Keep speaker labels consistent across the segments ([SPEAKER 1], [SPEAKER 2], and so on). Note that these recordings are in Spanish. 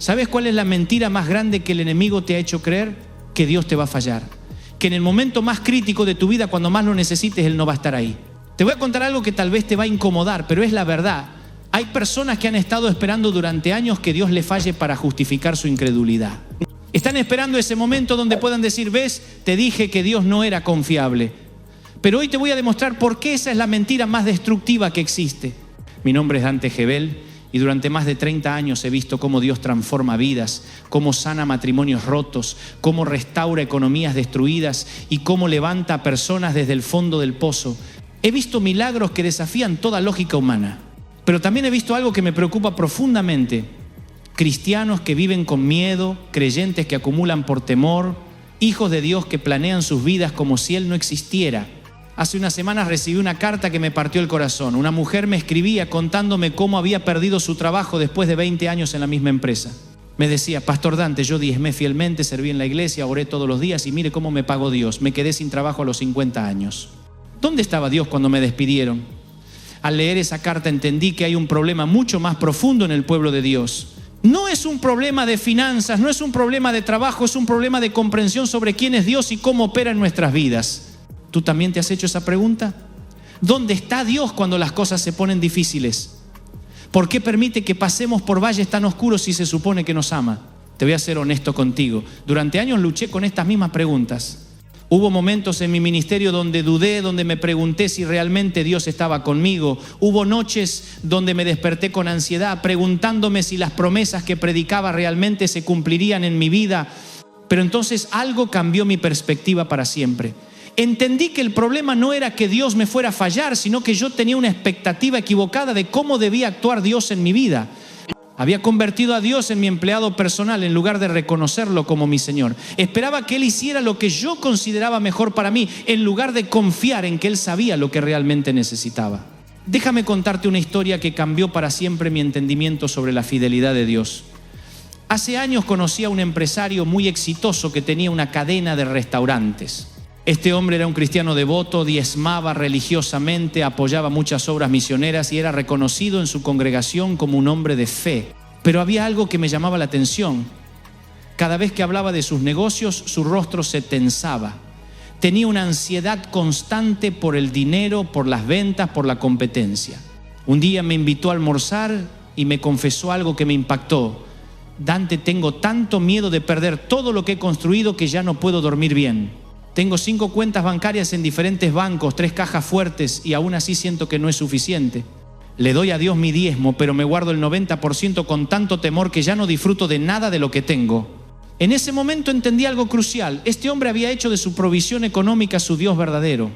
[SPEAKER 1] ¿Sabes cuál es la mentira más grande que el enemigo te ha hecho creer? Que Dios te va a fallar. Que en el momento más crítico de tu vida, cuando más lo necesites, Él no va a estar ahí. Te voy a contar algo que tal vez te va a incomodar, pero es la verdad. Hay personas que han estado esperando durante años que Dios le falle para justificar su incredulidad. Están esperando ese momento donde puedan decir, ves, te dije que Dios no era confiable. Pero hoy te voy a demostrar por qué esa es la mentira más destructiva que existe. Mi nombre es Dante Gebel y durante más de 30 años he visto cómo Dios transforma vidas, cómo sana matrimonios rotos, cómo restaura economías destruidas y cómo levanta a personas desde el fondo del pozo. He visto milagros que desafían toda lógica humana, pero también he visto algo que me preocupa profundamente. Cristianos que viven con miedo, creyentes que acumulan por temor, hijos de Dios que planean sus vidas como si Él no existiera. Hace unas semanas recibí una carta que me partió el corazón. Una mujer me escribía contándome cómo había perdido su trabajo después de 20 años en la misma empresa. Me decía, Pastor Dante, yo diezmé fielmente, serví en la iglesia, oré todos los días y mire cómo me pagó Dios. Me quedé sin trabajo a los 50 años. ¿Dónde estaba Dios cuando me despidieron? Al leer esa carta entendí que hay un problema mucho más profundo en el pueblo de Dios. No es un problema de finanzas, no es un problema de trabajo, es un problema de comprensión sobre quién es Dios y cómo opera en nuestras vidas. ¿Tú también te has hecho esa pregunta? ¿Dónde está Dios cuando las cosas se ponen difíciles? ¿Por qué permite que pasemos por valles tan oscuros si se supone que nos ama? Te voy a ser honesto contigo. Durante años luché con estas mismas preguntas. Hubo momentos en mi ministerio donde dudé, donde me pregunté si realmente Dios estaba conmigo. Hubo noches donde me desperté con ansiedad, preguntándome si las promesas que predicaba realmente se cumplirían en mi vida. Pero entonces algo cambió mi perspectiva para siempre. Entendí que el problema no era que Dios me fuera a fallar, sino que yo tenía una expectativa equivocada de cómo debía actuar Dios en mi vida. Había convertido a Dios en mi empleado personal en lugar de reconocerlo como mi Señor. Esperaba que Él hiciera lo que yo consideraba mejor para mí, en lugar de confiar en que Él sabía lo que realmente necesitaba. Déjame contarte una historia que cambió para siempre mi entendimiento sobre la fidelidad de Dios. Hace años conocí a un empresario muy exitoso que tenía una cadena de restaurantes. Este hombre era un cristiano devoto, diezmaba religiosamente, apoyaba muchas obras misioneras y era reconocido en su congregación como un hombre de fe. Pero había algo que me llamaba la atención. Cada vez que hablaba de sus negocios, su rostro se tensaba. Tenía una ansiedad constante por el dinero, por las ventas, por la competencia. Un día me invitó a almorzar y me confesó algo que me impactó. Dante, tengo tanto miedo de perder todo lo que he construido que ya no puedo dormir bien. Tengo 5 cuentas bancarias en diferentes bancos, 3 cajas fuertes y aún así siento que no es suficiente. Le doy a Dios mi diezmo, pero me guardo el 90% con tanto temor que ya no disfruto de nada de lo que tengo. En ese momento entendí algo crucial. Este hombre había hecho de su provisión económica su Dios verdadero.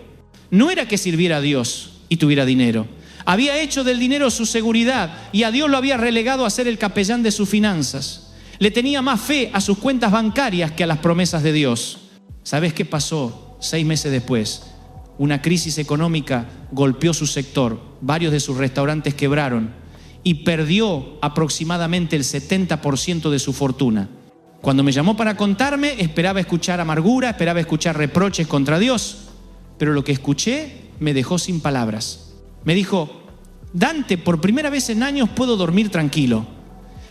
[SPEAKER 1] No era que sirviera a Dios y tuviera dinero. Había hecho del dinero su seguridad y a Dios lo había relegado a ser el capellán de sus finanzas. Le tenía más fe a sus cuentas bancarias que a las promesas de Dios. ¿Sabes qué pasó? 6 meses después, una crisis económica golpeó su sector, varios de sus restaurantes quebraron y perdió aproximadamente el 70% de su fortuna. Cuando me llamó para contarme, esperaba escuchar amargura, esperaba escuchar reproches contra Dios, pero lo que escuché me dejó sin palabras. Me dijo, Dante, por primera vez en años puedo dormir tranquilo.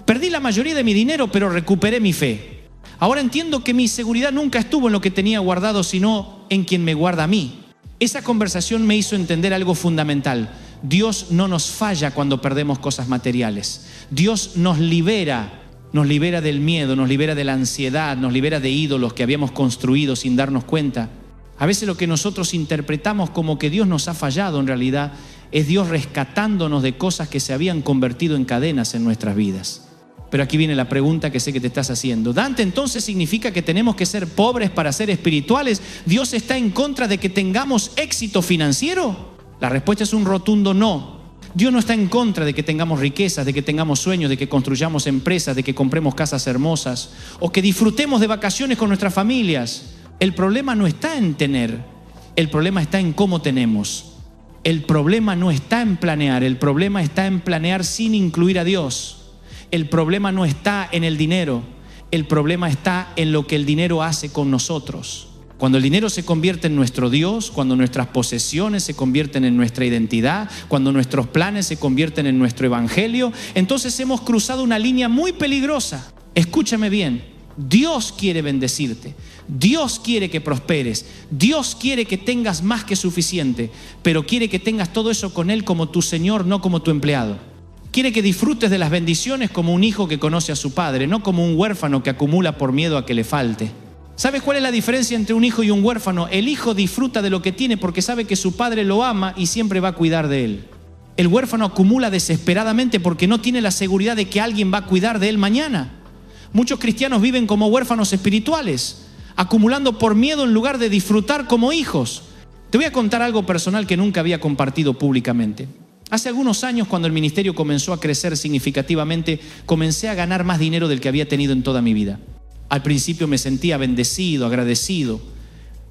[SPEAKER 1] Perdí la mayoría de mi dinero, pero recuperé mi fe. Ahora entiendo que mi seguridad nunca estuvo en lo que tenía guardado, sino en quien me guarda a mí. Esa conversación me hizo entender algo fundamental. Dios no nos falla cuando perdemos cosas materiales. Dios nos libera del miedo, nos libera de la ansiedad, nos libera de ídolos que habíamos construido sin darnos cuenta. A veces lo que nosotros interpretamos como que Dios nos ha fallado, en realidad es Dios rescatándonos de cosas que se habían convertido en cadenas en nuestras vidas. Pero aquí viene la pregunta que sé que te estás haciendo. Dante, ¿entonces significa que tenemos que ser pobres para ser espirituales? ¿Dios está en contra de que tengamos éxito financiero? La respuesta es un rotundo no. Dios no está en contra de que tengamos riquezas, de que tengamos sueños, de que construyamos empresas, de que compremos casas hermosas o que disfrutemos de vacaciones con nuestras familias. El problema no está en tener, el problema está en cómo tenemos. El problema no está en planear, el problema está en planear sin incluir a Dios. El problema no está en el dinero, el problema está en lo que el dinero hace con nosotros. Cuando el dinero se convierte en nuestro Dios, cuando nuestras posesiones se convierten en nuestra identidad, cuando nuestros planes se convierten en nuestro evangelio, entonces hemos cruzado una línea muy peligrosa. Escúchame bien, Dios quiere bendecirte, Dios quiere que prosperes, Dios quiere que tengas más que suficiente, pero quiere que tengas todo eso con Él como tu Señor, no como tu empleado. Quiere que disfrutes de las bendiciones como un hijo que conoce a su padre, no como un huérfano que acumula por miedo a que le falte. ¿Sabes cuál es la diferencia entre un hijo y un huérfano? El hijo disfruta de lo que tiene porque sabe que su padre lo ama y siempre va a cuidar de él. El huérfano acumula desesperadamente porque no tiene la seguridad de que alguien va a cuidar de él mañana. Muchos cristianos viven como huérfanos espirituales, acumulando por miedo en lugar de disfrutar como hijos. Te voy a contar algo personal que nunca había compartido públicamente. Hace algunos años, cuando el ministerio comenzó a crecer significativamente, comencé a ganar más dinero del que había tenido en toda mi vida. Al principio me sentía bendecido, agradecido,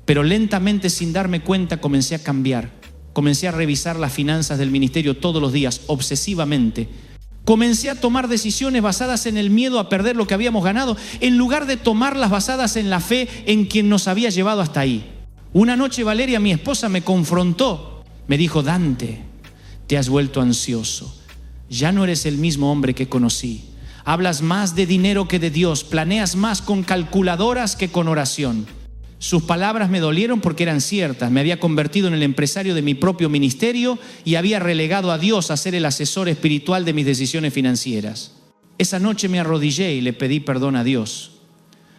[SPEAKER 1] pero lentamente, sin darme cuenta, comencé a cambiar. Comencé a revisar las finanzas del ministerio todos los días, obsesivamente. Comencé a tomar decisiones basadas en el miedo a perder lo que habíamos ganado, en lugar de tomarlas basadas en la fe en quien nos había llevado hasta ahí. Una noche Valeria, mi esposa, me confrontó. Me dijo: Dante, te has vuelto ansioso. Ya no eres el mismo hombre que conocí. Hablas más de dinero que de Dios. Planeas más con calculadoras que con oración. Sus palabras me dolieron porque eran ciertas. Me había convertido en el empresario de mi propio ministerio y había relegado a Dios a ser el asesor espiritual de mis decisiones financieras. Esa noche me arrodillé y le pedí perdón a Dios.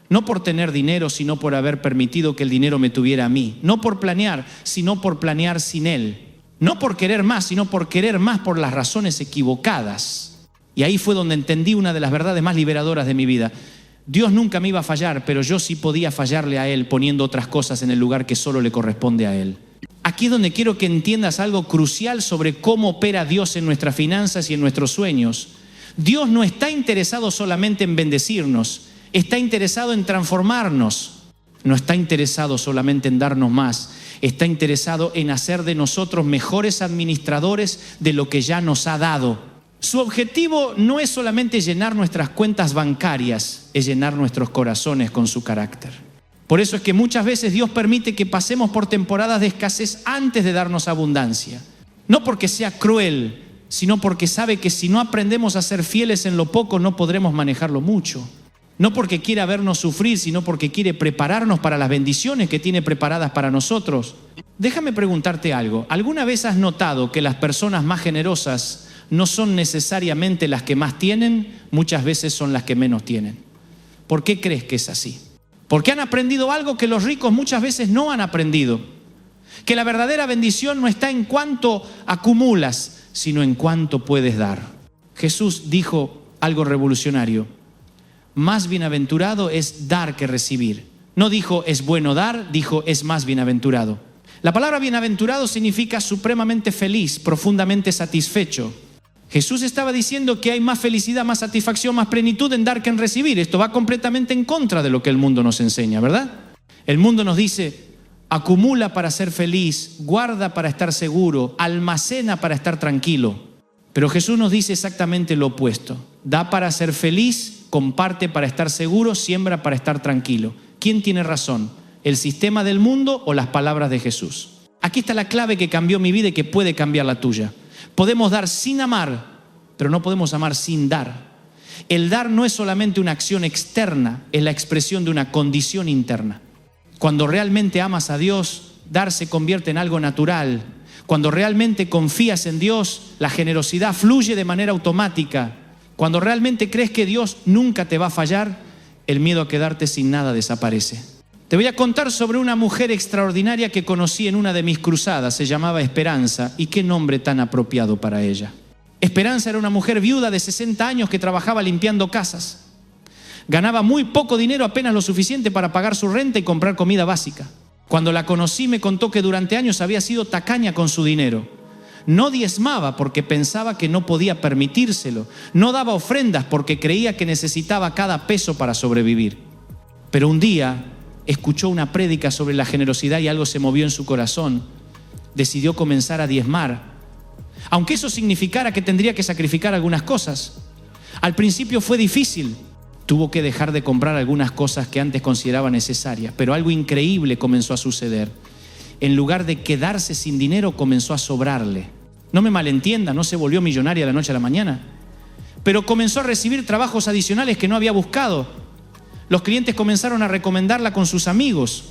[SPEAKER 1] No por tener dinero, sino por haber permitido que el dinero me tuviera a mí. No por planear, sino por planear sin Él. No por querer más, sino por querer más por las razones equivocadas. Y ahí fue donde entendí una de las verdades más liberadoras de mi vida. Dios nunca me iba a fallar, pero yo sí podía fallarle a Él poniendo otras cosas en el lugar que solo le corresponde a Él. Aquí es donde quiero que entiendas algo crucial sobre cómo opera Dios en nuestras finanzas y en nuestros sueños. Dios no está interesado solamente en bendecirnos, está interesado en transformarnos. No está interesado solamente en darnos más, está interesado en hacer de nosotros mejores administradores de lo que ya nos ha dado. Su objetivo no es solamente llenar nuestras cuentas bancarias, es llenar nuestros corazones con su carácter. Por eso es que muchas veces Dios permite que pasemos por temporadas de escasez antes de darnos abundancia. No porque sea cruel, sino porque sabe que si no aprendemos a ser fieles en lo poco, no podremos manejarlo mucho. No porque quiera vernos sufrir, sino porque quiere prepararnos para las bendiciones que tiene preparadas para nosotros. Déjame preguntarte algo. ¿Alguna vez has notado que las personas más generosas no son necesariamente las que más tienen? Muchas veces son las que menos tienen. ¿Por qué crees que es así? Porque han aprendido algo que los ricos muchas veces no han aprendido. Que la verdadera bendición no está en cuánto acumulas, sino en cuánto puedes dar. Jesús dijo algo revolucionario. Más bienaventurado es dar que recibir. No dijo es bueno dar, dijo es más bienaventurado. La palabra bienaventurado significa supremamente feliz, profundamente satisfecho. Jesús estaba diciendo que hay más felicidad, más satisfacción, más plenitud en dar que en recibir. Esto va completamente en contra de lo que el mundo nos enseña, ¿verdad? El mundo nos dice, acumula para ser feliz, guarda para estar seguro, almacena para estar tranquilo. Pero Jesús nos dice exactamente lo opuesto. Da para ser feliz, comparte para estar seguro, siembra para estar tranquilo. ¿Quién tiene razón? ¿El sistema del mundo o las palabras de Jesús? Aquí está la clave que cambió mi vida y que puede cambiar la tuya. Podemos dar sin amar, pero no podemos amar sin dar. El dar no es solamente una acción externa, es la expresión de una condición interna. Cuando realmente amas a Dios, dar se convierte en algo natural. Cuando realmente confías en Dios, la generosidad fluye de manera automática. Cuando realmente crees que Dios nunca te va a fallar, el miedo a quedarte sin nada desaparece. Te voy a contar sobre una mujer extraordinaria que conocí en una de mis cruzadas. Se llamaba Esperanza. Y qué nombre tan apropiado para ella. Esperanza era una mujer viuda de 60 años que trabajaba limpiando casas. Ganaba muy poco dinero, apenas lo suficiente para pagar su renta y comprar comida básica. Cuando la conocí me contó que durante años había sido tacaña con su dinero. No diezmaba porque pensaba que no podía permitírselo. No daba ofrendas porque creía que necesitaba cada peso para sobrevivir. Pero un día escuchó una prédica sobre la generosidad y algo se movió en su corazón. Decidió comenzar a diezmar, aunque eso significara que tendría que sacrificar algunas cosas. Al principio fue difícil. Tuvo que dejar de comprar algunas cosas que antes consideraba necesarias, pero algo increíble comenzó a suceder. En lugar de quedarse sin dinero, comenzó a sobrarle. No me malentienda, no se volvió millonaria de la noche a la mañana, pero comenzó a recibir trabajos adicionales que no había buscado. Los clientes comenzaron a recomendarla con sus amigos.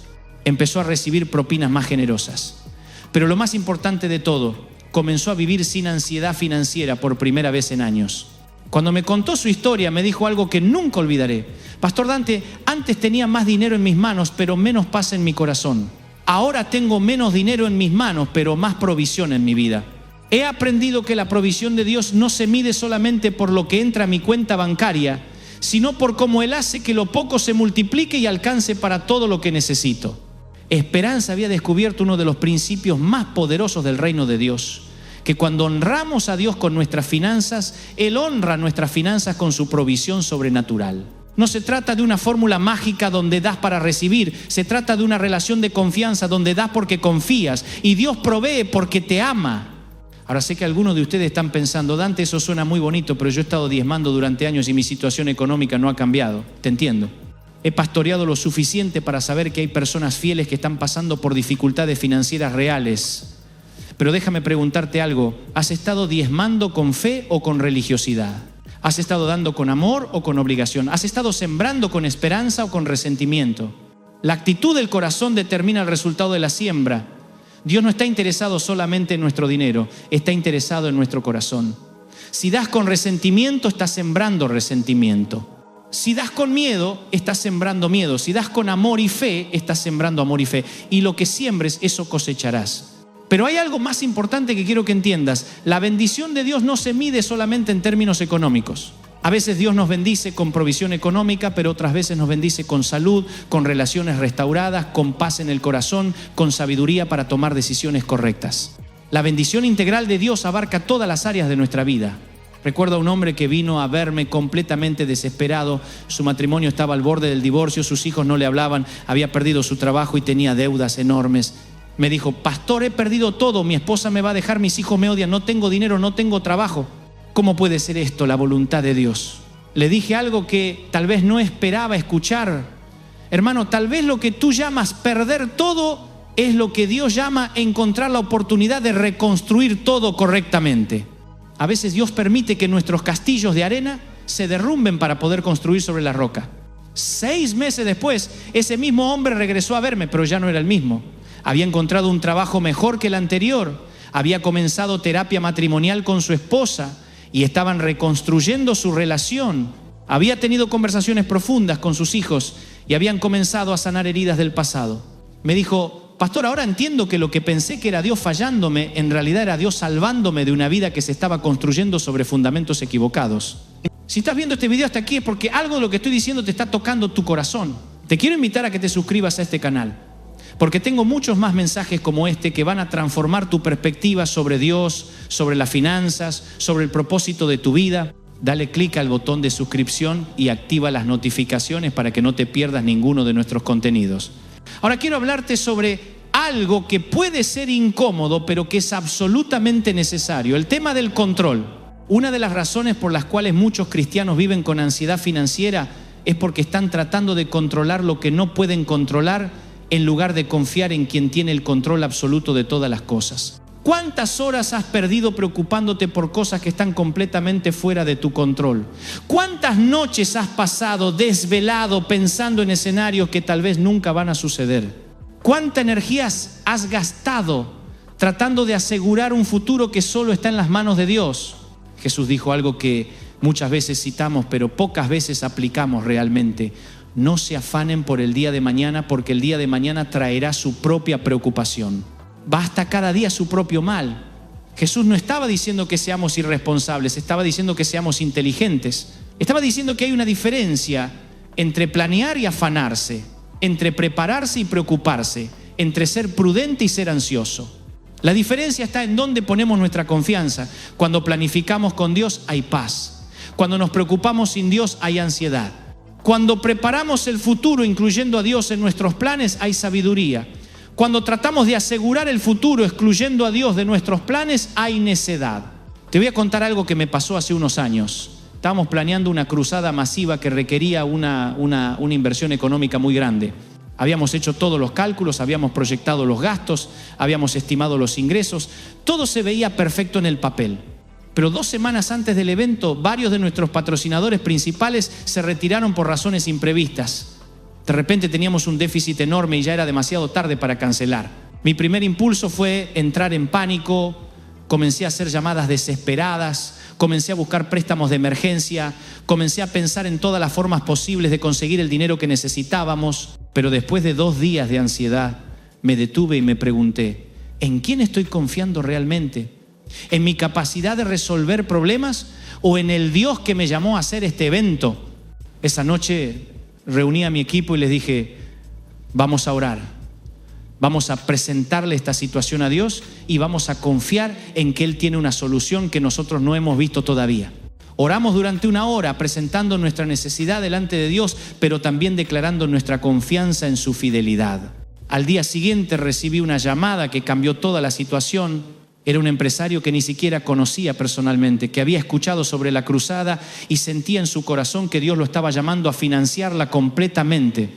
[SPEAKER 1] Empezó a recibir propinas más generosas. Pero lo más importante de todo, comenzó a vivir sin ansiedad financiera por primera vez en años. Cuando me contó su historia, me dijo algo que nunca olvidaré. Pastor Dante, antes tenía más dinero en mis manos, pero menos paz en mi corazón. Ahora tengo menos dinero en mis manos, pero más provisión en mi vida. He aprendido que la provisión de Dios no se mide solamente por lo que entra a mi cuenta bancaria, sino por cómo Él hace que lo poco se multiplique y alcance para todo lo que necesito. Esperanza había descubierto uno de los principios más poderosos del reino de Dios, que cuando honramos a Dios con nuestras finanzas, Él honra nuestras finanzas con su provisión sobrenatural. No se trata de una fórmula mágica donde das para recibir, se trata de una relación de confianza donde das porque confías y Dios provee porque te ama. Ahora sé que algunos de ustedes están pensando, Dante, eso suena muy bonito, pero yo he estado diezmando durante años y mi situación económica no ha cambiado. Te entiendo. He pastoreado lo suficiente para saber que hay personas fieles que están pasando por dificultades financieras reales. Pero déjame preguntarte algo, ¿has estado diezmando con fe o con religiosidad? ¿Has estado dando con amor o con obligación? ¿Has estado sembrando con esperanza o con resentimiento? La actitud del corazón determina el resultado de la siembra. Dios no está interesado solamente en nuestro dinero, está interesado en nuestro corazón. Si das con resentimiento, estás sembrando resentimiento. Si das con miedo, estás sembrando miedo. Si das con amor y fe, estás sembrando amor y fe. Y lo que siembres, eso cosecharás. Pero hay algo más importante que quiero que entiendas. La bendición de Dios no se mide solamente en términos económicos. A veces Dios nos bendice con provisión económica, pero otras veces nos bendice con salud, con relaciones restauradas, con paz en el corazón, con sabiduría para tomar decisiones correctas. La bendición integral de Dios abarca todas las áreas de nuestra vida. Recuerdo a un hombre que vino a verme completamente desesperado. Su matrimonio estaba al borde del divorcio, sus hijos no le hablaban, había perdido su trabajo y tenía deudas enormes. Me dijo, pastor, he perdido todo, mi esposa me va a dejar, mis hijos me odian, no tengo dinero, no tengo trabajo. ¿Cómo puede ser esto, la voluntad de Dios? Le dije algo que tal vez no esperaba escuchar. Hermano, tal vez lo que tú llamas perder todo es lo que Dios llama encontrar la oportunidad de reconstruir todo correctamente. A veces Dios permite que nuestros castillos de arena se derrumben para poder construir sobre la roca. 6 meses después, ese mismo hombre regresó a verme, pero ya no era el mismo. Había encontrado un trabajo mejor que el anterior, había comenzado terapia matrimonial con su esposa y estaban reconstruyendo su relación. Había tenido conversaciones profundas con sus hijos y habían comenzado a sanar heridas del pasado. Me dijo, pastor, ahora entiendo que lo que pensé que era Dios fallándome, en realidad era Dios salvándome de una vida que se estaba construyendo sobre fundamentos equivocados. Si estás viendo este video hasta aquí es porque algo de lo que estoy diciendo te está tocando tu corazón. Te quiero invitar a que te suscribas a este canal, porque tengo muchos más mensajes como este que van a transformar tu perspectiva sobre Dios, sobre las finanzas, sobre el propósito de tu vida. Dale clic al botón de suscripción y activa las notificaciones para que no te pierdas ninguno de nuestros contenidos. Ahora quiero hablarte sobre algo que puede ser incómodo, pero que es absolutamente necesario. El tema del control. Una de las razones por las cuales muchos cristianos viven con ansiedad financiera es porque están tratando de controlar lo que no pueden controlar en lugar de confiar en quien tiene el control absoluto de todas las cosas. ¿Cuántas horas has perdido preocupándote por cosas que están completamente fuera de tu control? ¿Cuántas noches has pasado desvelado pensando en escenarios que tal vez nunca van a suceder? ¿Cuánta energía has gastado tratando de asegurar un futuro que solo está en las manos de Dios? Jesús dijo algo que muchas veces citamos, pero pocas veces aplicamos realmente. No se afanen por el día de mañana, porque el día de mañana traerá su propia preocupación. Basta cada día su propio mal. Jesús no estaba diciendo que seamos irresponsables, estaba diciendo que seamos inteligentes. Estaba diciendo que hay una diferencia entre planear y afanarse, entre prepararse y preocuparse, entre ser prudente y ser ansioso. La diferencia está en dónde ponemos nuestra confianza. Cuando planificamos con Dios hay paz. Cuando nos preocupamos sin Dios hay ansiedad. Cuando preparamos el futuro incluyendo a Dios en nuestros planes hay sabiduría. Cuando tratamos de asegurar el futuro excluyendo a Dios de nuestros planes hay necedad. Te voy a contar algo que me pasó hace unos años. Estábamos planeando una cruzada masiva que requería una inversión económica muy grande. Habíamos hecho todos los cálculos, habíamos proyectado los gastos, habíamos estimado los ingresos. Todo se veía perfecto en el papel. Pero 2 semanas antes del evento, varios de nuestros patrocinadores principales se retiraron por razones imprevistas. De repente teníamos un déficit enorme y ya era demasiado tarde para cancelar. Mi primer impulso fue entrar en pánico, comencé a hacer llamadas desesperadas, comencé a buscar préstamos de emergencia, comencé a pensar en todas las formas posibles de conseguir el dinero que necesitábamos. Pero después de 2 días de ansiedad, me detuve y me pregunté, ¿en quién estoy confiando realmente? ¿En mi capacidad de resolver problemas o en el Dios que me llamó a hacer este evento? Esa noche reuní a mi equipo y les dije, vamos a orar, vamos a presentarle esta situación a Dios y vamos a confiar en que Él tiene una solución que nosotros no hemos visto todavía. Oramos durante 1 hora presentando nuestra necesidad delante de Dios, pero también declarando nuestra confianza en su fidelidad. Al día siguiente recibí una llamada que cambió toda la situación. Era un empresario que ni siquiera conocía personalmente, que había escuchado sobre la cruzada y sentía en su corazón que Dios lo estaba llamando a financiarla completamente.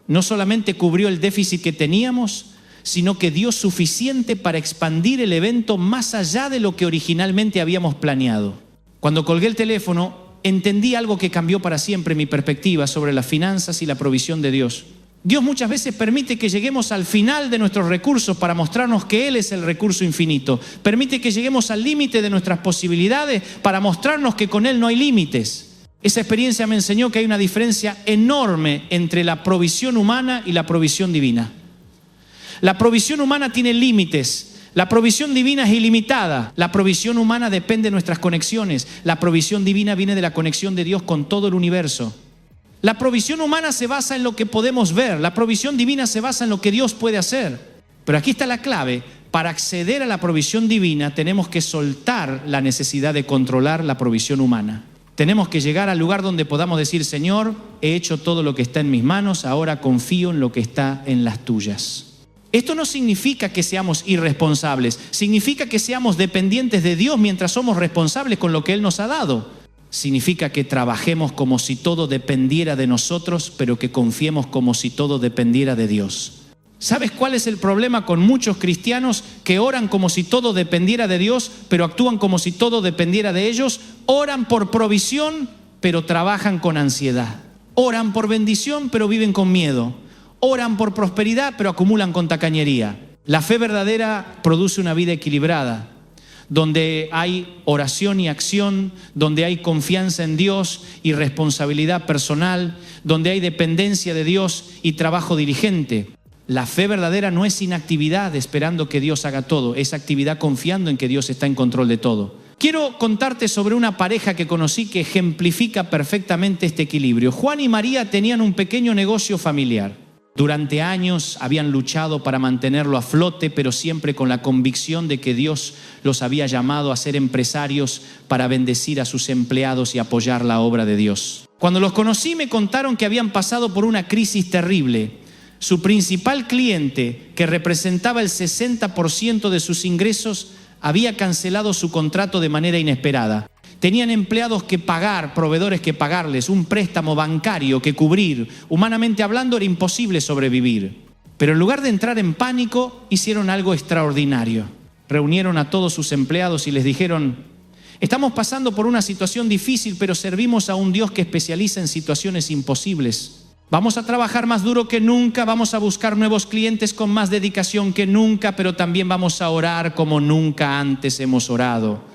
[SPEAKER 1] No solamente cubrió el déficit que teníamos, sino que dio suficiente para expandir el evento más allá de lo que originalmente habíamos planeado. Cuando colgué el teléfono, entendí algo que cambió para siempre mi perspectiva sobre las finanzas y la provisión de Dios. Dios muchas veces permite que lleguemos al final de nuestros recursos para mostrarnos que Él es el recurso infinito. Permite que lleguemos al límite de nuestras posibilidades para mostrarnos que con Él no hay límites. Esa experiencia me enseñó que hay una diferencia enorme entre la provisión humana y la provisión divina. La provisión humana tiene límites. La provisión divina es ilimitada. La provisión humana depende de nuestras conexiones. La provisión divina viene de la conexión de Dios con todo el universo. La provisión humana se basa en lo que podemos ver. La provisión divina se basa en lo que Dios puede hacer. Pero aquí está la clave. Para acceder a la provisión divina tenemos que soltar la necesidad de controlar la provisión humana. Tenemos que llegar al lugar donde podamos decir, Señor, he hecho todo lo que está en mis manos, ahora confío en lo que está en las tuyas. Esto no significa que seamos irresponsables, significa que seamos dependientes de Dios mientras somos responsables con lo que Él nos ha dado. Significa que trabajemos como si todo dependiera de nosotros, pero que confiemos como si todo dependiera de Dios. ¿Sabes cuál es el problema con muchos cristianos que oran como si todo dependiera de Dios, pero actúan como si todo dependiera de ellos? Oran por provisión, pero trabajan con ansiedad. Oran por bendición, pero viven con miedo. Oran por prosperidad, pero acumulan con tacañería. La fe verdadera produce una vida equilibrada, donde hay oración y acción, donde hay confianza en Dios y responsabilidad personal, donde hay dependencia de Dios y trabajo diligente. La fe verdadera no es inactividad esperando que Dios haga todo, es actividad confiando en que Dios está en control de todo. Quiero contarte sobre una pareja que conocí que ejemplifica perfectamente este equilibrio. Juan y María tenían un pequeño negocio familiar. Durante años habían luchado para mantenerlo a flote, pero siempre con la convicción de que Dios los había llamado a ser empresarios para bendecir a sus empleados y apoyar la obra de Dios. Cuando los conocí me contaron que habían pasado por una crisis terrible. Su principal cliente, que representaba el 60% de sus ingresos, había cancelado su contrato de manera inesperada. Tenían empleados que pagar, proveedores que pagarles, un préstamo bancario que cubrir. Humanamente hablando era imposible sobrevivir. Pero en lugar de entrar en pánico, hicieron algo extraordinario. Reunieron a todos sus empleados y les dijeron, estamos pasando por una situación difícil, pero servimos a un Dios que especializa en situaciones imposibles. Vamos a trabajar más duro que nunca, vamos a buscar nuevos clientes con más dedicación que nunca, pero también vamos a orar como nunca antes hemos orado.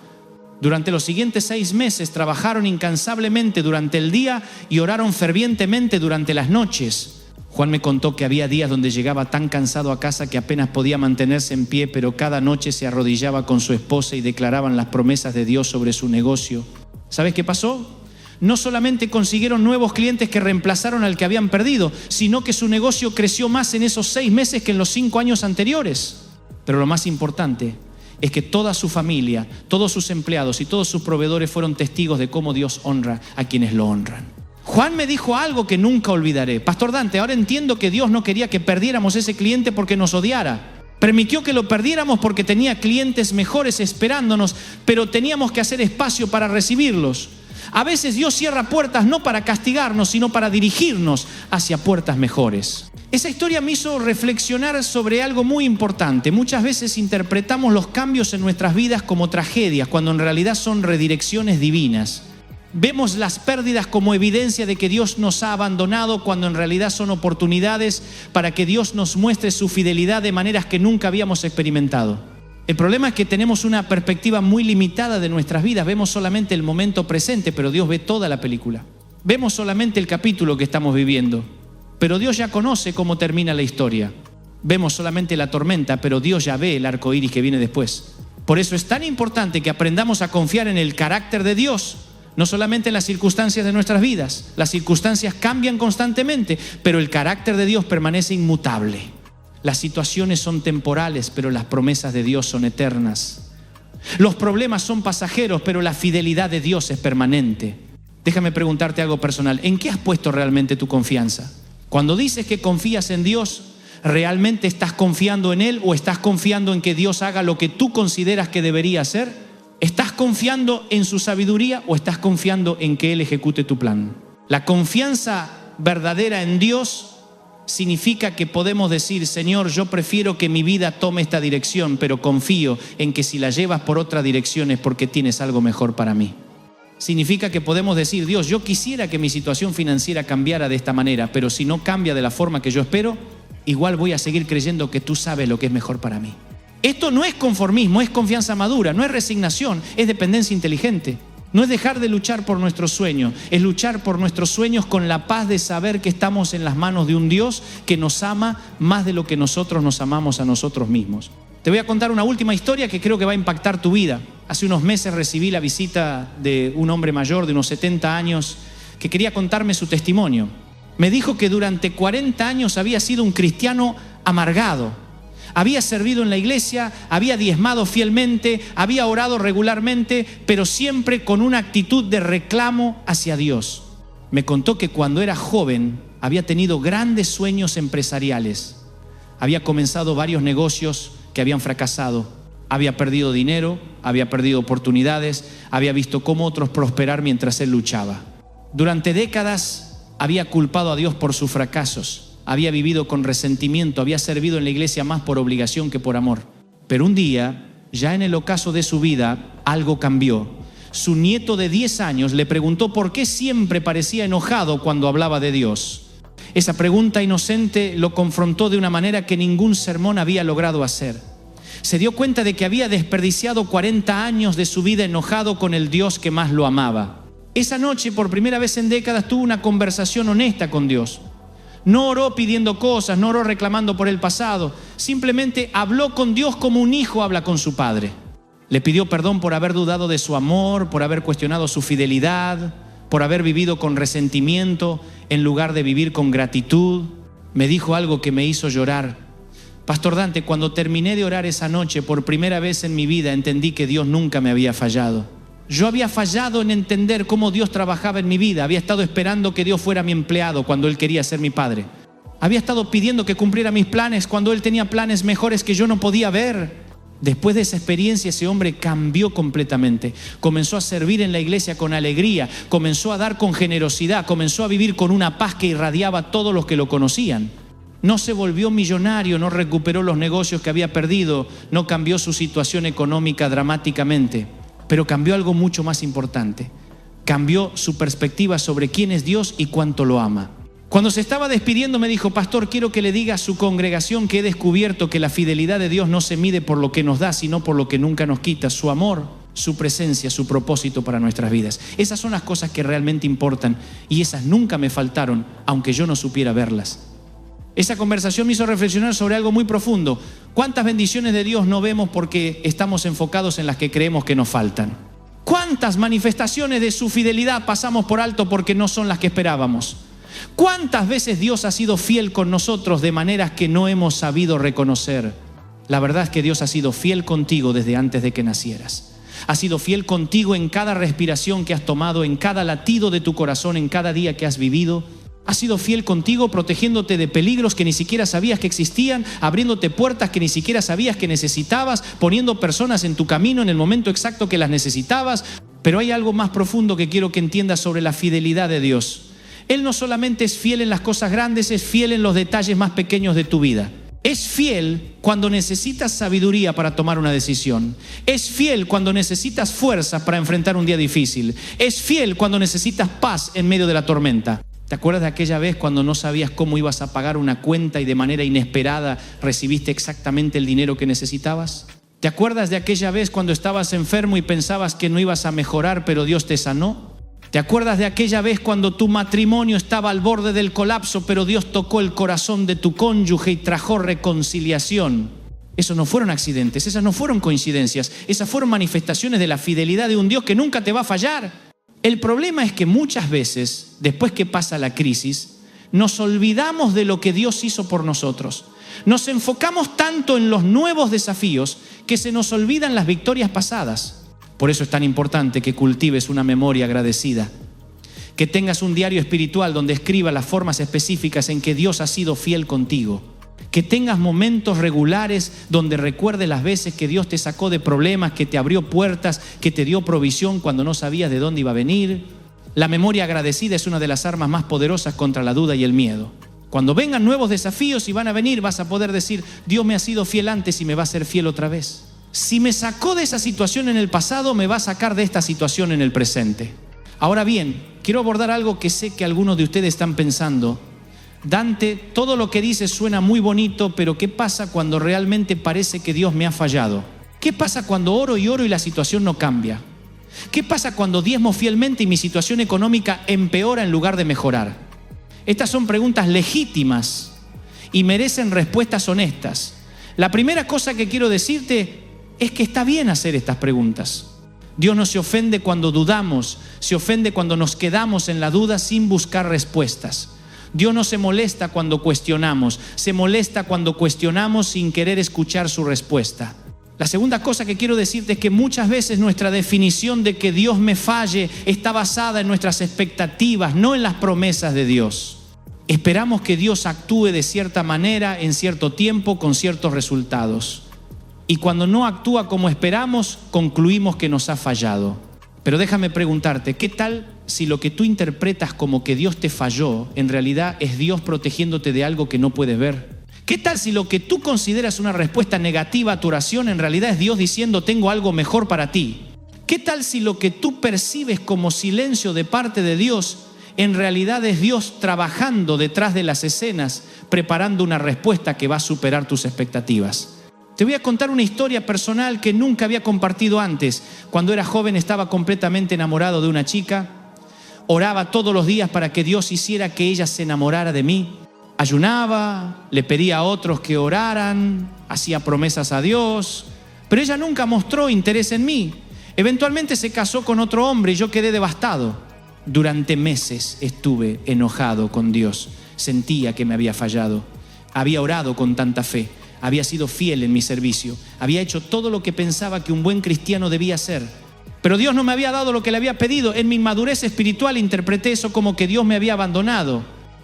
[SPEAKER 1] Durante los siguientes 6 meses trabajaron incansablemente durante el día y oraron fervientemente durante las noches. Juan me contó que había días donde llegaba tan cansado a casa que apenas podía mantenerse en pie, pero cada noche se arrodillaba con su esposa y declaraban las promesas de Dios sobre su negocio. ¿Sabes qué pasó? No solamente consiguieron nuevos clientes que reemplazaron al que habían perdido, sino que su negocio creció más en esos 6 meses que en los 5 años anteriores. Pero lo más importante es que toda su familia, todos sus empleados y todos sus proveedores fueron testigos de cómo Dios honra a quienes lo honran. Juan me dijo algo que nunca olvidaré. Pastor Dante, ahora entiendo que Dios no quería que perdiéramos ese cliente porque nos odiara. Permitió que lo perdiéramos porque tenía clientes mejores esperándonos, pero teníamos que hacer espacio para recibirlos. A veces Dios cierra puertas no para castigarnos, sino para dirigirnos hacia puertas mejores. Esa historia me hizo reflexionar sobre algo muy importante. Muchas veces interpretamos los cambios en nuestras vidas como tragedias, cuando en realidad son redirecciones divinas. Vemos las pérdidas como evidencia de que Dios nos ha abandonado, cuando en realidad son oportunidades para que Dios nos muestre su fidelidad de maneras que nunca habíamos experimentado. El problema es que tenemos una perspectiva muy limitada de nuestras vidas. Vemos solamente el momento presente, pero Dios ve toda la película. Vemos solamente el capítulo que estamos viviendo, pero Dios ya conoce cómo termina la historia. Vemos solamente la tormenta, pero Dios ya ve el arco iris que viene después. Por eso es tan importante que aprendamos a confiar en el carácter de Dios, no solamente en las circunstancias de nuestras vidas. Las circunstancias cambian constantemente, pero el carácter de Dios permanece inmutable. Las situaciones son temporales, pero las promesas de Dios son eternas. Los problemas son pasajeros, pero la fidelidad de Dios es permanente. Déjame preguntarte algo personal. ¿En qué has puesto realmente tu confianza? Cuando dices que confías en Dios, ¿realmente estás confiando en Él o estás confiando en que Dios haga lo que tú consideras que debería hacer? ¿Estás confiando en su sabiduría o estás confiando en que Él ejecute tu plan? La confianza verdadera en Dios significa que podemos decir: Señor, yo prefiero que mi vida tome esta dirección, pero confío en que si la llevas por otra dirección es porque tienes algo mejor para mí. Significa que podemos decir: Dios, yo quisiera que mi situación financiera cambiara de esta manera, pero si no cambia de la forma que yo espero, igual voy a seguir creyendo que tú sabes lo que es mejor para mí. Esto no es conformismo, es confianza madura, no es resignación, es dependencia inteligente. No es dejar de luchar por nuestros sueños, es luchar por nuestros sueños con la paz de saber que estamos en las manos de un Dios que nos ama más de lo que nosotros nos amamos a nosotros mismos. Te voy a contar una última historia que creo que va a impactar tu vida. Hace unos meses recibí la visita de un hombre mayor de unos 70 años que quería contarme su testimonio. Me dijo que durante 40 años había sido un cristiano amargado. Había servido en la iglesia, había diezmado fielmente, había orado regularmente, pero siempre con una actitud de reclamo hacia Dios. Me contó que cuando era joven había tenido grandes sueños empresariales. Había comenzado varios negocios que habían fracasado. Había perdido dinero, había perdido oportunidades, había visto cómo otros prosperar mientras él luchaba. Durante décadas había culpado a Dios por sus fracasos. Había vivido con resentimiento, había servido en la iglesia más por obligación que por amor. Pero un día, ya en el ocaso de su vida, algo cambió. Su nieto de 10 años le preguntó por qué siempre parecía enojado cuando hablaba de Dios. Esa pregunta inocente lo confrontó de una manera que ningún sermón había logrado hacer. Se dio cuenta de que había desperdiciado 40 años de su vida enojado con el Dios que más lo amaba. Esa noche, por primera vez en décadas, tuvo una conversación honesta con Dios. No oró pidiendo cosas, no oró reclamando por el pasado. Simplemente habló con Dios como un hijo habla con su padre. Le pidió perdón por haber dudado de su amor, por haber cuestionado su fidelidad, por haber vivido con resentimiento en lugar de vivir con gratitud. Me dijo algo que me hizo llorar. Pastor Dante, cuando terminé de orar esa noche, por primera vez en mi vida entendí que Dios nunca me había fallado. Yo había fallado en entender cómo Dios trabajaba en mi vida. Había estado esperando que Dios fuera mi empleado cuando Él quería ser mi padre. Había estado pidiendo que cumpliera mis planes cuando Él tenía planes mejores que yo no podía ver. Después de esa experiencia, ese hombre cambió completamente. Comenzó a servir en la iglesia con alegría, comenzó a dar con generosidad, comenzó a vivir con una paz que irradiaba a todos los que lo conocían. No se volvió millonario, no recuperó los negocios que había perdido, no cambió su situación económica dramáticamente. Pero cambió algo mucho más importante. Cambió su perspectiva sobre quién es Dios y cuánto lo ama. Cuando se estaba despidiendo me dijo: Pastor, quiero que le diga a su congregación que he descubierto que la fidelidad de Dios no se mide por lo que nos da, sino por lo que nunca nos quita. Su amor, su presencia, su propósito para nuestras vidas. Esas son las cosas que realmente importan y esas nunca me faltaron, aunque yo no supiera verlas. Esa conversación me hizo reflexionar sobre algo muy profundo. ¿Cuántas bendiciones de Dios no vemos porque estamos enfocados en las que creemos que nos faltan? ¿Cuántas manifestaciones de su fidelidad pasamos por alto porque no son las que esperábamos? ¿Cuántas veces Dios ha sido fiel con nosotros de maneras que no hemos sabido reconocer? La verdad es que Dios ha sido fiel contigo desde antes de que nacieras. Ha sido fiel contigo en cada respiración que has tomado, en cada latido de tu corazón, en cada día que has vivido. Ha sido fiel contigo protegiéndote de peligros que ni siquiera sabías que existían, abriéndote puertas que ni siquiera sabías que necesitabas, poniendo personas en tu camino en el momento exacto que las necesitabas. Pero hay algo más profundo que quiero que entiendas sobre la fidelidad de Dios. Él no solamente es fiel en las cosas grandes, es fiel en los detalles más pequeños de tu vida. Es fiel cuando necesitas sabiduría para tomar una decisión. Es fiel cuando necesitas fuerza para enfrentar un día difícil. Es fiel cuando necesitas paz en medio de la tormenta. ¿Te acuerdas de aquella vez cuando no sabías cómo ibas a pagar una cuenta y de manera inesperada recibiste exactamente el dinero que necesitabas? ¿Te acuerdas de aquella vez cuando estabas enfermo y pensabas que no ibas a mejorar, pero Dios te sanó? ¿Te acuerdas de aquella vez cuando tu matrimonio estaba al borde del colapso, pero Dios tocó el corazón de tu cónyuge y trajo reconciliación? Esos no fueron accidentes, esas no fueron coincidencias, esas fueron manifestaciones de la fidelidad de un Dios que nunca te va a fallar. El problema es que muchas veces, después que pasa la crisis, nos olvidamos de lo que Dios hizo por nosotros. Nos enfocamos tanto en los nuevos desafíos que se nos olvidan las victorias pasadas. Por eso es tan importante que cultives una memoria agradecida, que tengas un diario espiritual donde escriba las formas específicas en que Dios ha sido fiel contigo, que tengas momentos regulares donde recuerdes las veces que Dios te sacó de problemas, que te abrió puertas, que te dio provisión cuando no sabías de dónde iba a venir. La memoria agradecida es una de las armas más poderosas contra la duda y el miedo. Cuando vengan nuevos desafíos y van a venir, vas a poder decir: Dios me ha sido fiel antes y me va a ser fiel otra vez. Si me sacó de esa situación en el pasado, me va a sacar de esta situación en el presente. Ahora bien, quiero abordar algo que sé que algunos de ustedes están pensando. Dante, todo lo que dices suena muy bonito, pero ¿qué pasa cuando realmente parece que Dios me ha fallado? ¿Qué pasa cuando oro y la situación no cambia? ¿Qué pasa cuando diezmo fielmente y mi situación económica empeora en lugar de mejorar? Estas son preguntas legítimas y merecen respuestas honestas. La primera cosa que quiero decirte es que está bien hacer estas preguntas. Dios no se ofende cuando dudamos, se ofende cuando nos quedamos en la duda sin buscar respuestas. Dios no se molesta cuando cuestionamos, se molesta cuando cuestionamos sin querer escuchar su respuesta. La segunda cosa que quiero decirte es que muchas veces nuestra definición de que Dios me falle está basada en nuestras expectativas, no en las promesas de Dios. Esperamos que Dios actúe de cierta manera, en cierto tiempo, con ciertos resultados. Y cuando no actúa como esperamos, concluimos que nos ha fallado. Pero déjame preguntarte, ¿qué tal si lo que tú interpretas como que Dios te falló, en realidad es Dios protegiéndote de algo que no puedes ver? ¿Qué tal si lo que tú consideras una respuesta negativa a tu oración, en realidad es Dios diciendo: tengo algo mejor para ti? ¿Qué tal si lo que tú percibes como silencio de parte de Dios, en realidad es Dios trabajando detrás de las escenas, preparando una respuesta que va a superar tus expectativas? Te voy a contar una historia personal que nunca había compartido antes. Cuando era joven estaba completamente enamorado de una chica. Oraba todos los días para que Dios hiciera que ella se enamorara de mí. Ayunaba, le pedía a otros que oraran, hacía promesas a Dios, pero ella nunca mostró interés en mí. Eventualmente se casó con otro hombre y yo quedé devastado. Durante meses estuve enojado con Dios. Sentía que me había fallado. Había orado con tanta fe. Había sido fiel en mi servicio. Había hecho todo lo que pensaba que un buen cristiano debía hacer. Pero Dios no me había dado lo que le había pedido. En mi inmadurez espiritual interpreté eso como que Dios me había abandonado.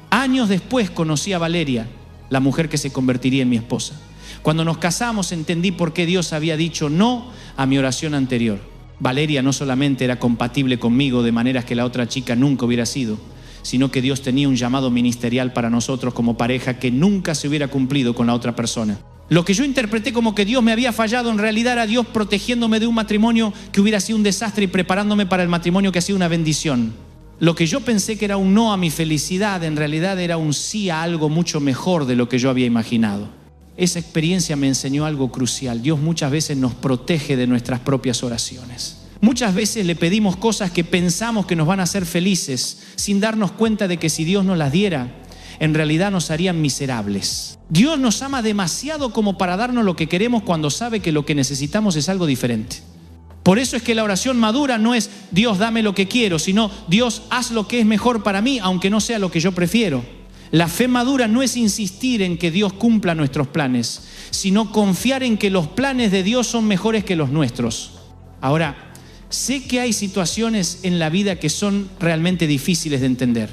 [SPEAKER 1] Años después conocí a Valeria, la mujer que se convertiría en mi esposa. Cuando nos casamos entendí por qué Dios había dicho no a mi oración anterior. Valeria no solamente era compatible conmigo de maneras que la otra chica nunca hubiera sido, sino que Dios tenía un llamado ministerial para nosotros como pareja que nunca se hubiera cumplido con la otra persona. Lo que yo interpreté como que Dios me había fallado, en realidad era Dios protegiéndome de un matrimonio que hubiera sido un desastre y preparándome para el matrimonio que ha sido una bendición. Lo que yo pensé que era un no a mi felicidad, en realidad era un sí a algo mucho mejor de lo que yo había imaginado. Esa experiencia me enseñó algo crucial. Dios muchas veces nos protege de nuestras propias oraciones. Muchas veces le pedimos cosas que pensamos que nos van a hacer felices, sin darnos cuenta de que si Dios nos las diera, en realidad nos harían miserables. Dios nos ama demasiado como para darnos lo que queremos cuando sabe que lo que necesitamos es algo diferente. Por eso es que la oración madura no es Dios dame lo que quiero, sino Dios haz lo que es mejor para mí, aunque no sea lo que yo prefiero. La fe madura no es insistir en que Dios cumpla nuestros planes, sino confiar en que los planes de Dios son mejores que los nuestros. Ahora, sé que hay situaciones en la vida que son realmente difíciles de entender.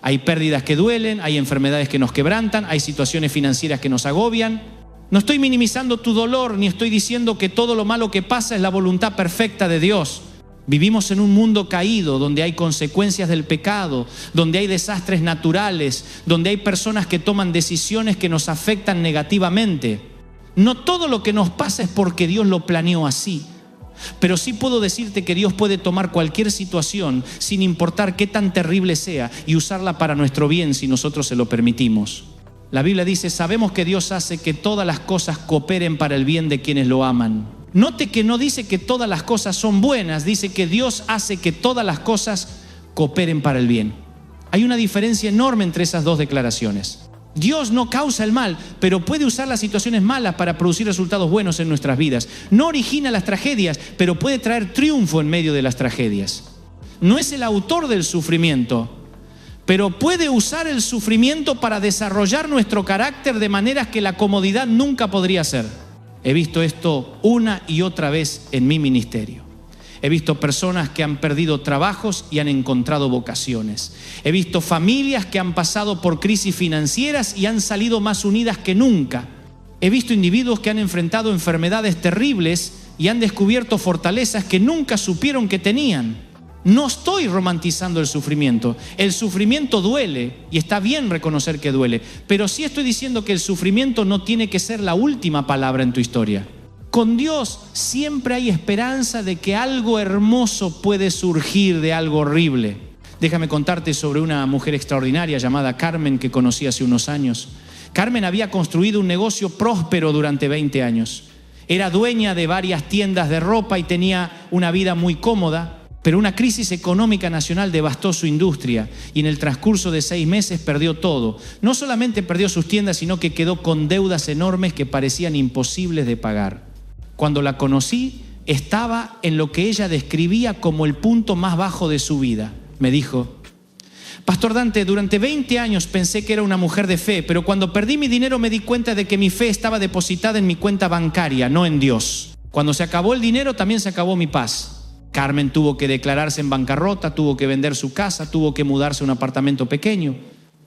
[SPEAKER 1] Hay pérdidas que duelen, hay enfermedades que nos quebrantan, hay situaciones financieras que nos agobian. No estoy minimizando tu dolor, ni estoy diciendo que todo lo malo que pasa es la voluntad perfecta de Dios. Vivimos en un mundo caído, donde hay consecuencias del pecado, donde hay desastres naturales, donde hay personas que toman decisiones que nos afectan negativamente. No todo lo que nos pasa es porque Dios lo planeó así. Pero sí puedo decirte que Dios puede tomar cualquier situación, sin importar qué tan terrible sea, y usarla para nuestro bien si nosotros se lo permitimos. La Biblia dice, sabemos que Dios hace que todas las cosas cooperen para el bien de quienes lo aman. Note que no dice que todas las cosas son buenas, dice que Dios hace que todas las cosas cooperen para el bien. Hay una diferencia enorme entre esas dos declaraciones. Dios no causa el mal, pero puede usar las situaciones malas para producir resultados buenos en nuestras vidas. No origina las tragedias, pero puede traer triunfo en medio de las tragedias. No es el autor del sufrimiento, pero puede usar el sufrimiento para desarrollar nuestro carácter de maneras que la comodidad nunca podría hacer. He visto esto una y otra vez en mi ministerio. He visto personas que han perdido trabajos y han encontrado vocaciones. He visto familias que han pasado por crisis financieras y han salido más unidas que nunca. He visto individuos que han enfrentado enfermedades terribles y han descubierto fortalezas que nunca supieron que tenían. No estoy romantizando el sufrimiento. El sufrimiento duele y está bien reconocer que duele. Pero sí estoy diciendo que el sufrimiento no tiene que ser la última palabra en tu historia. Con Dios siempre hay esperanza de que algo hermoso puede surgir de algo horrible. Déjame contarte sobre una mujer extraordinaria llamada Carmen que conocí hace unos años. Carmen había construido un negocio próspero durante 20 años. Era dueña de varias tiendas de ropa y tenía una vida muy cómoda, pero una crisis económica nacional devastó su industria y en el transcurso de 6 meses perdió todo. No solamente perdió sus tiendas, sino que quedó con deudas enormes que parecían imposibles de pagar. Cuando la conocí, estaba en lo que ella describía como el punto más bajo de su vida. Me dijo, Pastor Dante, durante 20 años pensé que era una mujer de fe, pero cuando perdí mi dinero me di cuenta de que mi fe estaba depositada en mi cuenta bancaria, no en Dios. Cuando se acabó el dinero, también se acabó mi paz. Carmen tuvo que declararse en bancarrota, tuvo que vender su casa, tuvo que mudarse a un apartamento pequeño.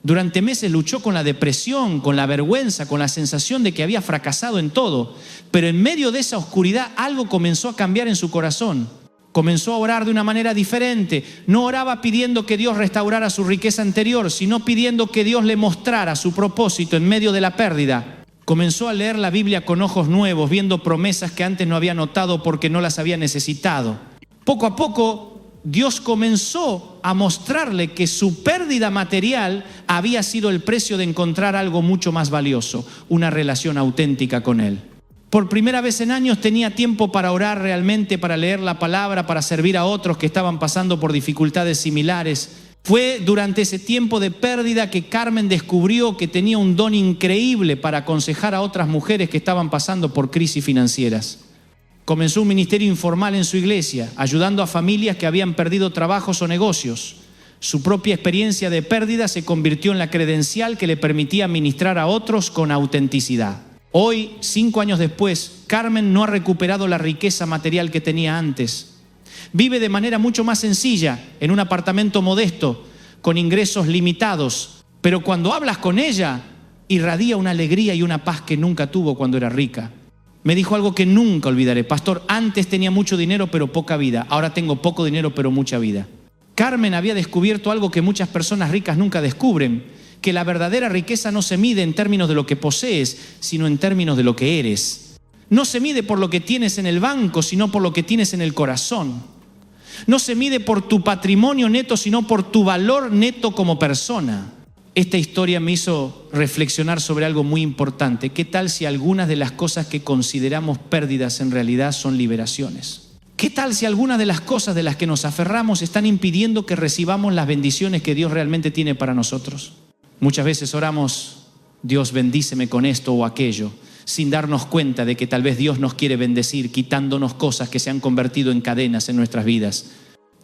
[SPEAKER 1] Durante meses luchó con la depresión, con la vergüenza, con la sensación de que había fracasado en todo. Pero en medio de esa oscuridad algo comenzó a cambiar en su corazón. Comenzó a orar de una manera diferente. No oraba pidiendo que Dios restaurara su riqueza anterior, sino pidiendo que Dios le mostrara su propósito en medio de la pérdida. Comenzó a leer la Biblia con ojos nuevos, viendo promesas que antes no había notado porque no las había necesitado. Poco a poco, Dios comenzó a mostrarle que su pérdida material había sido el precio de encontrar algo mucho más valioso, una relación auténtica con Él. Por primera vez en años tenía tiempo para orar realmente, para leer la palabra, para servir a otros que estaban pasando por dificultades similares. Fue durante ese tiempo de pérdida que Carmen descubrió que tenía un don increíble para aconsejar a otras mujeres que estaban pasando por crisis financieras. Comenzó un ministerio informal en su iglesia, ayudando a familias que habían perdido trabajos o negocios. Su propia experiencia de pérdida se convirtió en la credencial que le permitía ministrar a otros con autenticidad. Hoy, 5 años después, Carmen no ha recuperado la riqueza material que tenía antes. Vive de manera mucho más sencilla, en un apartamento modesto, con ingresos limitados. Pero cuando hablas con ella, irradia una alegría y una paz que nunca tuvo cuando era rica. Me dijo algo que nunca olvidaré. Pastor, antes tenía mucho dinero pero poca vida. Ahora tengo poco dinero pero mucha vida. Carmen había descubierto algo que muchas personas ricas nunca descubren, que la verdadera riqueza no se mide en términos de lo que posees, sino en términos de lo que eres. No se mide por lo que tienes en el banco, sino por lo que tienes en el corazón. No se mide por tu patrimonio neto, sino por tu valor neto como persona. Esta historia me hizo reflexionar sobre algo muy importante. ¿Qué tal si algunas de las cosas que consideramos pérdidas en realidad son liberaciones? ¿Qué tal si algunas de las cosas de las que nos aferramos están impidiendo que recibamos las bendiciones que Dios realmente tiene para nosotros? Muchas veces oramos, Dios bendíceme con esto o aquello, sin darnos cuenta de que tal vez Dios nos quiere bendecir quitándonos cosas que se han convertido en cadenas en nuestras vidas.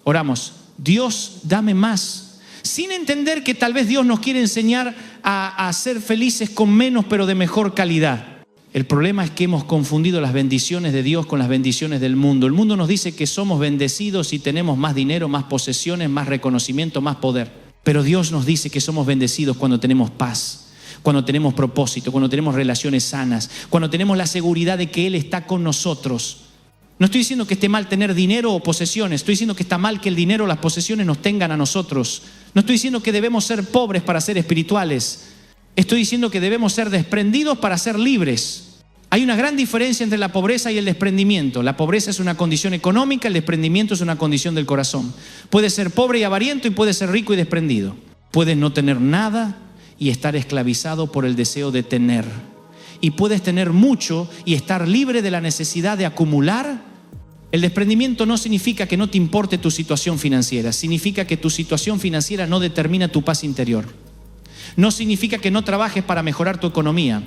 [SPEAKER 1] Oramos, Dios dame más, sin entender que tal vez Dios nos quiere enseñar a ser felices con menos pero de mejor calidad. El problema es que hemos confundido las bendiciones de Dios con las bendiciones del mundo. El mundo nos dice que somos bendecidos si tenemos más dinero, más posesiones, más reconocimiento, más poder. Pero Dios nos dice que somos bendecidos cuando tenemos paz, cuando tenemos propósito, cuando tenemos relaciones sanas, cuando tenemos la seguridad de que Él está con nosotros. No estoy diciendo que esté mal tener dinero o posesiones. Estoy diciendo que está mal que el dinero o las posesiones nos tengan a nosotros. No estoy diciendo que debemos ser pobres para ser espirituales. Estoy diciendo que debemos ser desprendidos para ser libres. Hay una gran diferencia entre la pobreza y el desprendimiento. La pobreza es una condición económica, el desprendimiento es una condición del corazón. Puedes ser pobre y avariento y puedes ser rico y desprendido. Puedes no tener nada y estar esclavizado por el deseo de tener. Y puedes tener mucho y estar libre de la necesidad de acumular. El desprendimiento no significa que no te importe tu situación financiera, significa que tu situación financiera no determina tu paz interior. No significa que no trabajes para mejorar tu economía,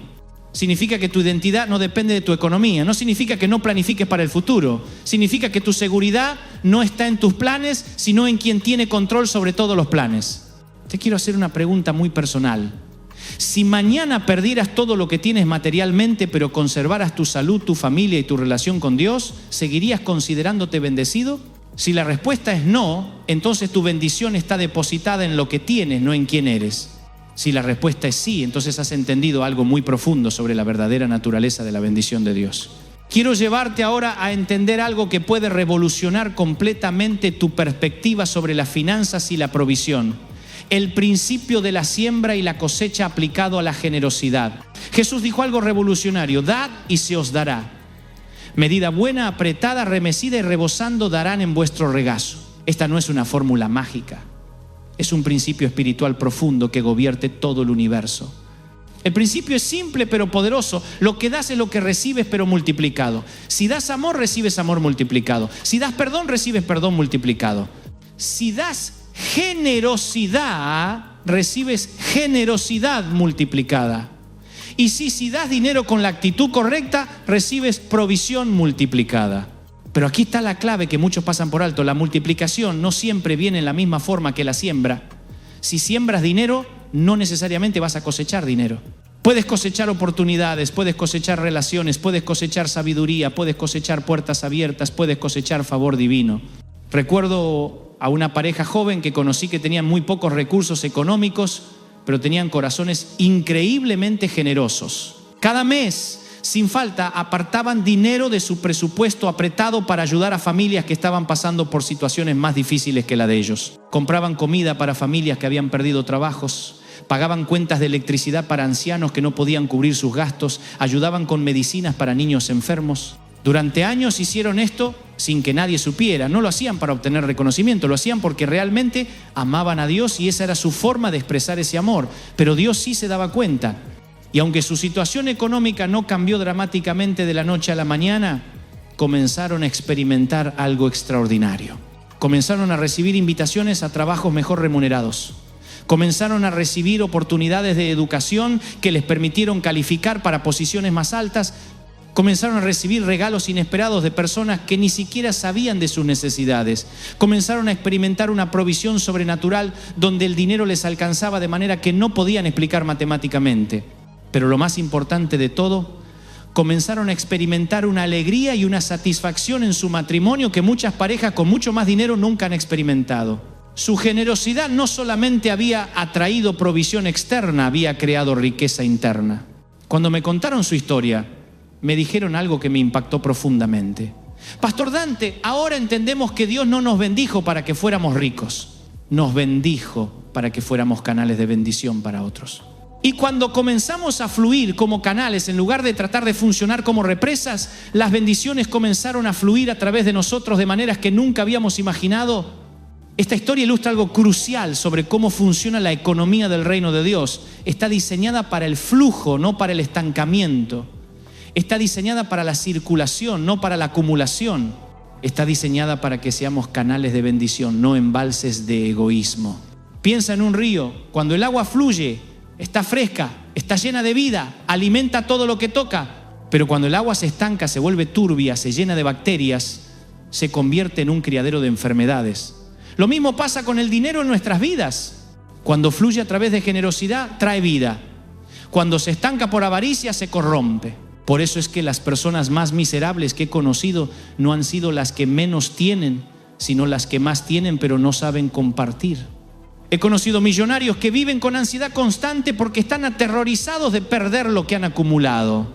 [SPEAKER 1] significa que tu identidad no depende de tu economía, no significa que no planifiques para el futuro, significa que tu seguridad no está en tus planes, sino en quien tiene control sobre todos los planes. Te quiero hacer una pregunta muy personal. Si mañana perdieras todo lo que tienes materialmente, pero conservaras tu salud, tu familia y tu relación con Dios, ¿seguirías considerándote bendecido? Si la respuesta es no, entonces tu bendición está depositada en lo que tienes, no en quién eres. Si la respuesta es sí, entonces has entendido algo muy profundo sobre la verdadera naturaleza de la bendición de Dios. Quiero llevarte ahora a entender algo que puede revolucionar completamente tu perspectiva sobre las finanzas y la provisión. El principio de la siembra y la cosecha aplicado a la generosidad. Jesús dijo algo revolucionario: dad y se os dará. Medida buena, apretada, remecida y rebosando darán en vuestro regazo. Esta no es una fórmula mágica. Es un principio espiritual profundo que gobierne todo el universo. El principio es simple pero poderoso. Lo que das es lo que recibes pero multiplicado. Si das amor, recibes amor multiplicado. Si das perdón, recibes perdón multiplicado. Si das generosidad, recibes generosidad multiplicada. Y si das dinero con la actitud correcta, recibes provisión multiplicada. Pero aquí está la clave que muchos pasan por alto. La multiplicación no siempre viene en la misma forma que la siembra. Si siembras dinero, no necesariamente vas a cosechar dinero. Puedes cosechar oportunidades, puedes cosechar relaciones, puedes cosechar sabiduría, puedes cosechar puertas abiertas, puedes cosechar favor divino. Recuerdo a una pareja joven que conocí que tenían muy pocos recursos económicos, pero tenían corazones increíblemente generosos. Cada mes, sin falta, apartaban dinero de su presupuesto apretado para ayudar a familias que estaban pasando por situaciones más difíciles que la de ellos. Compraban comida para familias que habían perdido trabajos, pagaban cuentas de electricidad para ancianos que no podían cubrir sus gastos, ayudaban con medicinas para niños enfermos. Durante años hicieron esto sin que nadie supiera. No lo hacían para obtener reconocimiento, lo hacían porque realmente amaban a Dios y esa era su forma de expresar ese amor. Pero Dios sí se daba cuenta. Y aunque su situación económica no cambió dramáticamente de la noche a la mañana, comenzaron a experimentar algo extraordinario. Comenzaron a recibir invitaciones a trabajos mejor remunerados. Comenzaron a recibir oportunidades de educación que les permitieron calificar para posiciones más altas. Comenzaron a recibir regalos inesperados de personas que ni siquiera sabían de sus necesidades. Comenzaron a experimentar una provisión sobrenatural donde el dinero les alcanzaba de manera que no podían explicar matemáticamente. Pero lo más importante de todo, comenzaron a experimentar una alegría y una satisfacción en su matrimonio que muchas parejas con mucho más dinero nunca han experimentado. Su generosidad no solamente había atraído provisión externa, había creado riqueza interna. Cuando me contaron su historia, me dijeron algo que me impactó profundamente. Pastor Dante, ahora entendemos que Dios no nos bendijo para que fuéramos ricos. Nos bendijo para que fuéramos canales de bendición para otros. Y cuando comenzamos a fluir como canales, en lugar de tratar de funcionar como represas, las bendiciones comenzaron a fluir a través de nosotros de maneras que nunca habíamos imaginado. Esta historia ilustra algo crucial sobre cómo funciona la economía del reino de Dios. Está diseñada para el flujo, no para el estancamiento. Está diseñada para la circulación, no para la acumulación. Está diseñada para que seamos canales de bendición, no embalses de egoísmo. Piensa en un río. Cuando el agua fluye, está fresca, está llena de vida, alimenta todo lo que toca. Pero cuando el agua se estanca, se vuelve turbia, se llena de bacterias, se convierte en un criadero de enfermedades. Lo mismo pasa con el dinero en nuestras vidas. Cuando fluye a través de generosidad, trae vida. Cuando se estanca por avaricia, se corrompe. Por eso es que las personas más miserables que he conocido no han sido las que menos tienen, sino las que más tienen pero no saben compartir. He conocido millonarios que viven con ansiedad constante porque están aterrorizados de perder lo que han acumulado.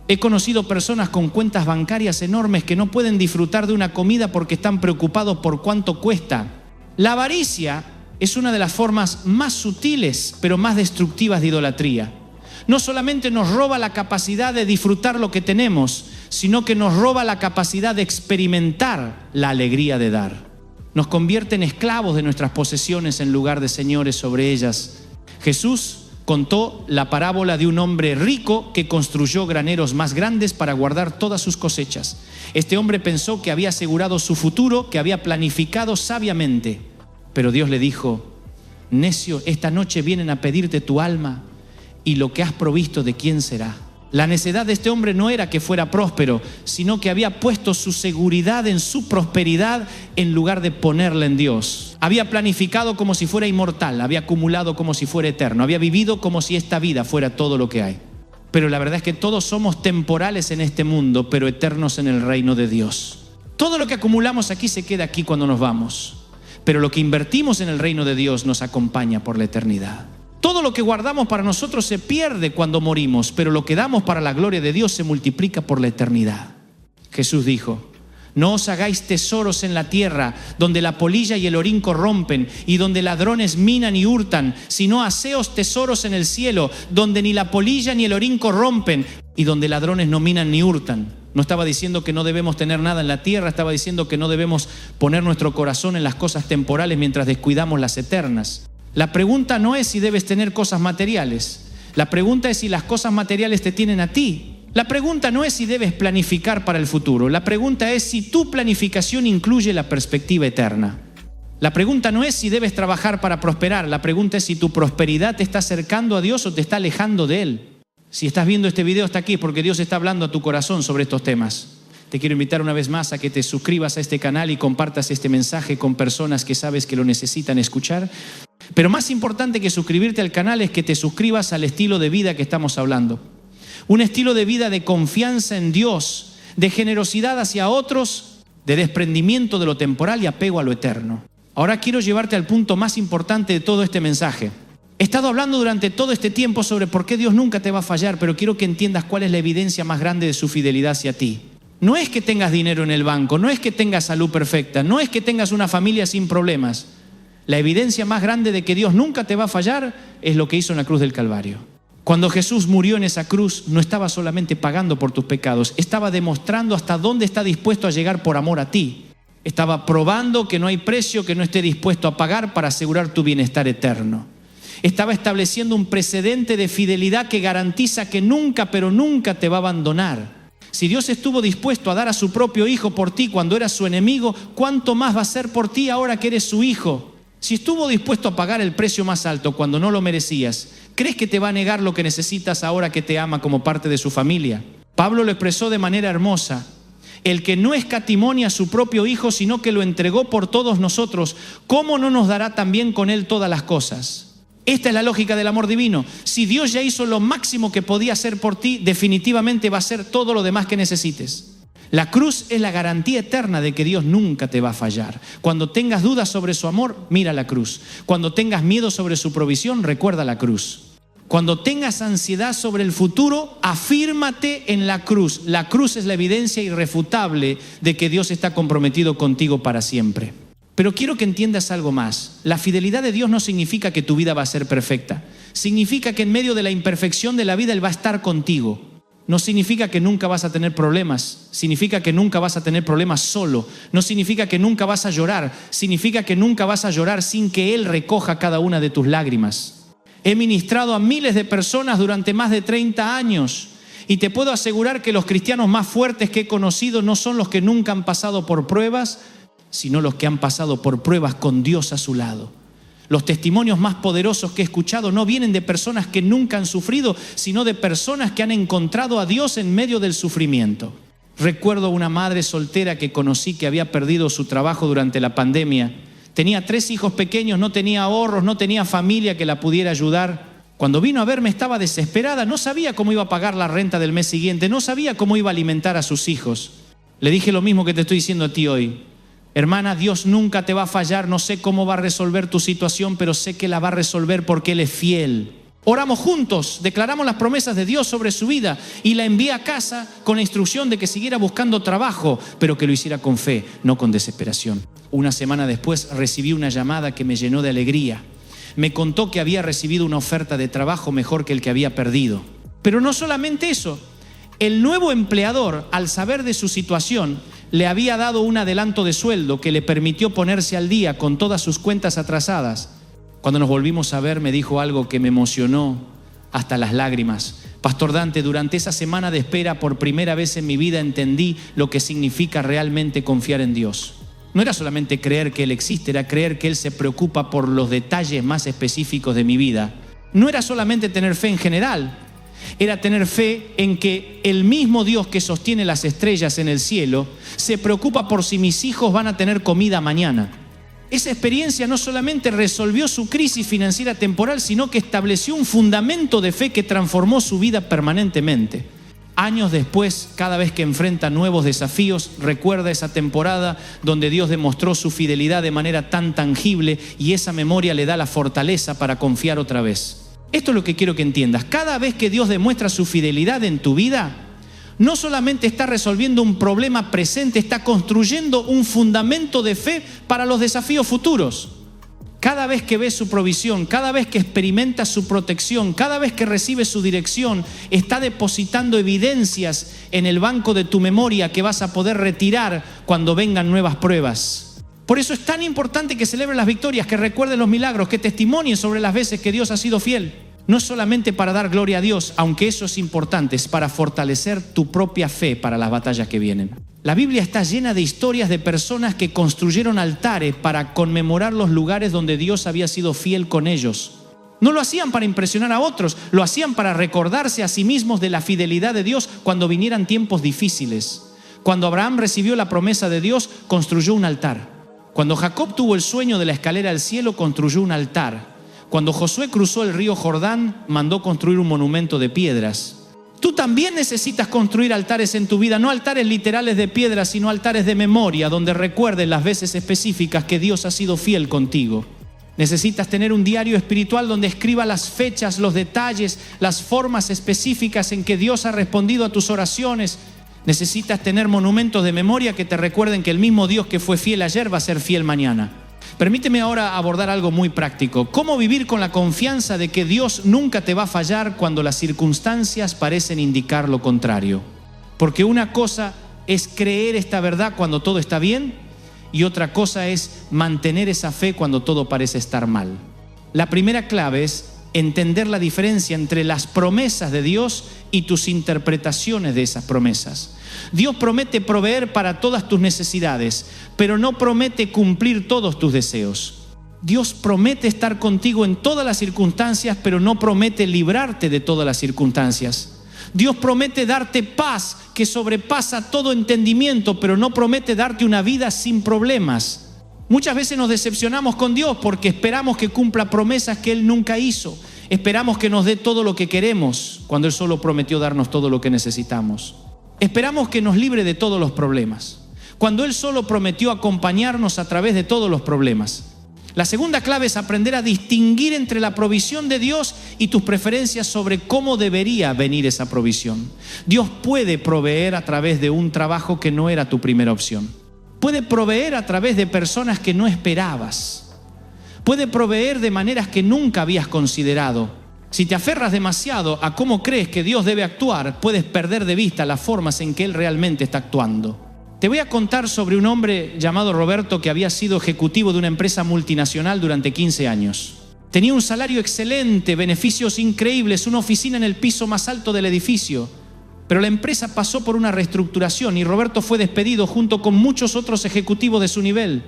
[SPEAKER 1] He conocido personas con cuentas bancarias enormes que no pueden disfrutar de una comida porque están preocupados por cuánto cuesta. La avaricia es una de las formas más sutiles, pero más destructivas de idolatría. No solamente nos roba la capacidad de disfrutar lo que tenemos, sino que nos roba la capacidad de experimentar la alegría de dar. Nos convierte en esclavos de nuestras posesiones en lugar de señores sobre ellas. Jesús contó la parábola de un hombre rico que construyó graneros más grandes para guardar todas sus cosechas. Este hombre pensó que había asegurado su futuro, que había planificado sabiamente. Pero Dios le dijo: necio, esta noche vienen a pedirte tu alma, y lo que has provisto, ¿de quién será? La necedad de este hombre no era que fuera próspero, sino que había puesto su seguridad en su prosperidad en lugar de ponerla en Dios. Había planificado como si fuera inmortal, había acumulado como si fuera eterno, había vivido como si esta vida fuera todo lo que hay. Pero la verdad es que todos somos temporales en este mundo, pero eternos en el reino de Dios. Todo lo que acumulamos aquí se queda aquí cuando nos vamos, pero lo que invertimos en el reino de Dios nos acompaña por la eternidad. Todo lo que guardamos para nosotros se pierde cuando morimos, pero lo que damos para la gloria de Dios se multiplica por la eternidad. Jesús dijo: no os hagáis tesoros en la tierra, donde la polilla y el orín corrompen y donde ladrones minan y hurtan, sino haceos tesoros en el cielo, donde ni la polilla ni el orín corrompen y donde ladrones no minan ni hurtan. No estaba diciendo que no debemos tener nada en la tierra, estaba diciendo que no debemos poner nuestro corazón en las cosas temporales mientras descuidamos las eternas. La pregunta no es si debes tener cosas materiales. La pregunta es si las cosas materiales te tienen a ti. La pregunta no es si debes planificar para el futuro. La pregunta es si tu planificación incluye la perspectiva eterna. La pregunta no es si debes trabajar para prosperar. La pregunta es si tu prosperidad te está acercando a Dios o te está alejando de Él. Si estás viendo este video hasta aquí es porque Dios está hablando a tu corazón sobre estos temas. Te quiero invitar una vez más a que te suscribas a este canal y compartas este mensaje con personas que sabes que lo necesitan escuchar. Pero más importante que suscribirte al canal es que te suscribas al estilo de vida que estamos hablando. Un estilo de vida de confianza en Dios, de generosidad hacia otros, de desprendimiento de lo temporal y apego a lo eterno. Ahora quiero llevarte al punto más importante de todo este mensaje. He estado hablando durante todo este tiempo sobre por qué Dios nunca te va a fallar, pero quiero que entiendas cuál es la evidencia más grande de su fidelidad hacia ti. No es que tengas dinero en el banco, no es que tengas salud perfecta, no es que tengas una familia sin problemas. La evidencia más grande de que Dios nunca te va a fallar es lo que hizo en la cruz del Calvario. Cuando Jesús murió en esa cruz, no estaba solamente pagando por tus pecados, estaba demostrando hasta dónde está dispuesto a llegar por amor a ti. Estaba probando que no hay precio que no esté dispuesto a pagar para asegurar tu bienestar eterno. Estaba estableciendo un precedente de fidelidad que garantiza que nunca, pero nunca te va a abandonar. Si Dios estuvo dispuesto a dar a su propio hijo por ti cuando eras su enemigo, ¿cuánto más va a ser por ti ahora que eres su hijo? Si estuvo dispuesto a pagar el precio más alto cuando no lo merecías, ¿crees que te va a negar lo que necesitas ahora que te ama como parte de su familia? Pablo lo expresó de manera hermosa. El que no escatimó a su propio hijo, sino que lo entregó por todos nosotros, ¿cómo no nos dará también con él todas las cosas? Esta es la lógica del amor divino. Si Dios ya hizo lo máximo que podía hacer por ti, definitivamente va a hacer todo lo demás que necesites. La cruz es la garantía eterna de que Dios nunca te va a fallar. Cuando tengas dudas sobre su amor, mira la cruz. Cuando tengas miedo sobre su provisión, recuerda la cruz. Cuando tengas ansiedad sobre el futuro, afírmate en la cruz. La cruz es la evidencia irrefutable de que Dios está comprometido contigo para siempre. Pero quiero que entiendas algo más. La fidelidad de Dios no significa que tu vida va a ser perfecta. Significa que en medio de la imperfección de la vida Él va a estar contigo. No significa que nunca vas a tener problemas. Significa que nunca vas a tener problemas solo. No significa que nunca vas a llorar. Significa que nunca vas a llorar sin que Él recoja cada una de tus lágrimas. He ministrado a miles de personas durante más de 30 años y te puedo asegurar que los cristianos más fuertes que he conocido no son los que nunca han pasado por pruebas, sino los que han pasado por pruebas con Dios a su lado. Los testimonios más poderosos que he escuchado no vienen de personas que nunca han sufrido, sino de personas que han encontrado a Dios en medio del sufrimiento. Recuerdo a una madre soltera que conocí que había perdido su trabajo durante la pandemia. Tenía 3 hijos pequeños, no tenía ahorros, no tenía familia que la pudiera ayudar. Cuando vino a verme estaba desesperada, no sabía cómo iba a pagar la renta del mes siguiente, no sabía cómo iba a alimentar a sus hijos. Le dije lo mismo que te estoy diciendo a ti hoy. Hermana, Dios nunca te va a fallar, no sé cómo va a resolver tu situación, pero sé que la va a resolver porque Él es fiel. Oramos juntos, declaramos las promesas de Dios sobre su vida y la envié a casa con la instrucción de que siguiera buscando trabajo, pero que lo hiciera con fe, no con desesperación. Una semana después recibí una llamada que me llenó de alegría. Me contó que había recibido una oferta de trabajo mejor que el que había perdido. Pero no solamente eso, el nuevo empleador, al saber de su situación, le había dado un adelanto de sueldo que le permitió ponerse al día con todas sus cuentas atrasadas. Cuando nos volvimos a ver, me dijo algo que me emocionó hasta las lágrimas. Pastor Dante, durante esa semana de espera, por primera vez en mi vida entendí lo que significa realmente confiar en Dios. No era solamente creer que Él existe, era creer que Él se preocupa por los detalles más específicos de mi vida. No era solamente tener fe en general, era tener fe en que el mismo Dios que sostiene las estrellas en el cielo se preocupa por si mis hijos van a tener comida mañana. Esa experiencia no solamente resolvió su crisis financiera temporal, sino que estableció un fundamento de fe que transformó su vida permanentemente. Años después, cada vez que enfrenta nuevos desafíos, recuerda esa temporada donde Dios demostró su fidelidad de manera tan tangible y esa memoria le da la fortaleza para confiar otra vez. Esto es lo que quiero que entiendas. Cada vez que Dios demuestra su fidelidad en tu vida, no solamente está resolviendo un problema presente, está construyendo un fundamento de fe para los desafíos futuros. Cada vez que ves su provisión, cada vez que experimentas su protección, cada vez que recibes su dirección, está depositando evidencias en el banco de tu memoria que vas a poder retirar cuando vengan nuevas pruebas. Por eso es tan importante que celebres las victorias, que recuerdes los milagros, que testimonies sobre las veces que Dios ha sido fiel. No solamente para dar gloria a Dios, aunque eso es importante, es para fortalecer tu propia fe para las batallas que vienen. La Biblia está llena de historias de personas que construyeron altares para conmemorar los lugares donde Dios había sido fiel con ellos. No lo hacían para impresionar a otros, lo hacían para recordarse a sí mismos de la fidelidad de Dios cuando vinieran tiempos difíciles. Cuando Abraham recibió la promesa de Dios, construyó un altar. Cuando Jacob tuvo el sueño de la escalera al cielo, construyó un altar. Cuando Josué cruzó el río Jordán, mandó construir un monumento de piedras. Tú también necesitas construir altares en tu vida, no altares literales de piedras, sino altares de memoria, donde recuerdes las veces específicas que Dios ha sido fiel contigo. Necesitas tener un diario espiritual donde escriba las fechas, los detalles, las formas específicas en que Dios ha respondido a tus oraciones. Necesitas tener monumentos de memoria que te recuerden que el mismo Dios que fue fiel ayer va a ser fiel mañana. Permíteme ahora abordar algo muy práctico. ¿Cómo vivir con la confianza de que Dios nunca te va a fallar cuando las circunstancias parecen indicar lo contrario? Porque una cosa es creer esta verdad cuando todo está bien y otra cosa es mantener esa fe cuando todo parece estar mal. La primera clave es entender la diferencia entre las promesas de Dios y tus interpretaciones de esas promesas. Dios promete proveer para todas tus necesidades, pero no promete cumplir todos tus deseos. Dios promete estar contigo en todas las circunstancias, pero no promete librarte de todas las circunstancias. Dios promete darte paz que sobrepasa todo entendimiento, pero no promete darte una vida sin problemas. Muchas veces nos decepcionamos con Dios porque esperamos que cumpla promesas que Él nunca hizo. Esperamos que nos dé todo lo que queremos cuando Él solo prometió darnos todo lo que necesitamos. Esperamos que nos libre de todos los problemas cuando Él solo prometió acompañarnos a través de todos los problemas. La segunda clave es aprender a distinguir entre la provisión de Dios y tus preferencias sobre cómo debería venir esa provisión. Dios puede proveer a través de un trabajo que no era tu primera opción. Puede proveer a través de personas que no esperabas. Puede proveer de maneras que nunca habías considerado. Si te aferras demasiado a cómo crees que Dios debe actuar, puedes perder de vista las formas en que Él realmente está actuando. Te voy a contar sobre un hombre llamado Roberto que había sido ejecutivo de una empresa multinacional durante 15 años. Tenía un salario excelente, beneficios increíbles, una oficina en el piso más alto del edificio. Pero la empresa pasó por una reestructuración y Roberto fue despedido junto con muchos otros ejecutivos de su nivel.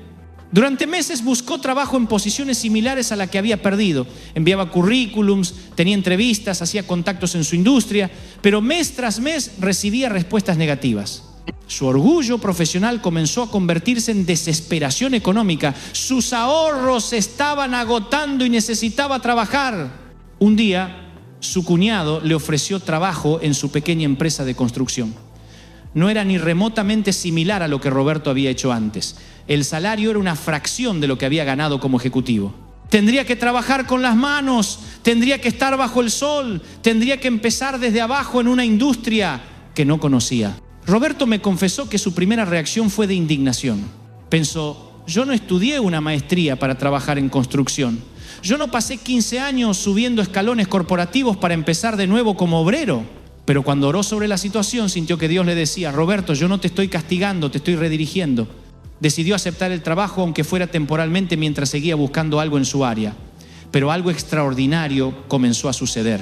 [SPEAKER 1] Durante meses buscó trabajo en posiciones similares a la que había perdido. Enviaba currículums, tenía entrevistas, hacía contactos en su industria, pero mes tras mes recibía respuestas negativas. Su orgullo profesional comenzó a convertirse en desesperación económica. Sus ahorros se estaban agotando y necesitaba trabajar. Un día, su cuñado le ofreció trabajo en su pequeña empresa de construcción. No era ni remotamente similar a lo que Roberto había hecho antes. El salario era una fracción de lo que había ganado como ejecutivo. Tendría que trabajar con las manos, tendría que estar bajo el sol, tendría que empezar desde abajo en una industria que no conocía. Roberto me confesó que su primera reacción fue de indignación. Pensó, yo no estudié una maestría para trabajar en construcción. Yo no pasé 15 años subiendo escalones corporativos para empezar de nuevo como obrero. Pero cuando oró sobre la situación, sintió que Dios le decía, Roberto, yo no te estoy castigando, te estoy redirigiendo. Decidió aceptar el trabajo, aunque fuera temporalmente, mientras seguía buscando algo en su área. Pero algo extraordinario comenzó a suceder.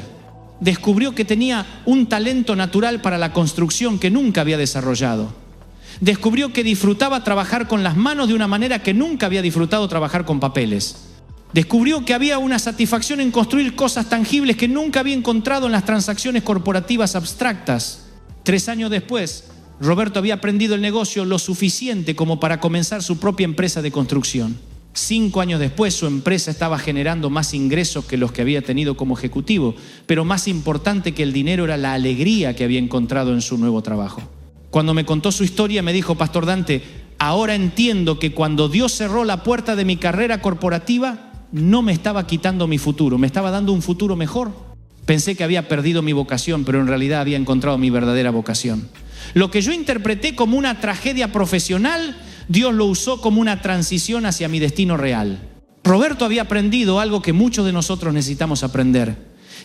[SPEAKER 1] Descubrió que tenía un talento natural para la construcción que nunca había desarrollado. Descubrió que disfrutaba trabajar con las manos de una manera que nunca había disfrutado trabajar con papeles. Descubrió que había una satisfacción en construir cosas tangibles que nunca había encontrado en las transacciones corporativas abstractas. 3 años después, Roberto había aprendido el negocio lo suficiente como para comenzar su propia empresa de construcción. 5 años después, su empresa estaba generando más ingresos que los que había tenido como ejecutivo, pero más importante que el dinero era la alegría que había encontrado en su nuevo trabajo. Cuando me contó su historia, me dijo, Pastor Dante, ahora entiendo que cuando Dios cerró la puerta de mi carrera corporativa, no me estaba quitando mi futuro, me estaba dando un futuro mejor. Pensé que había perdido mi vocación, pero en realidad había encontrado mi verdadera vocación. Lo que yo interpreté como una tragedia profesional, Dios lo usó como una transición hacia mi destino real. Roberto había aprendido algo que muchos de nosotros necesitamos aprender,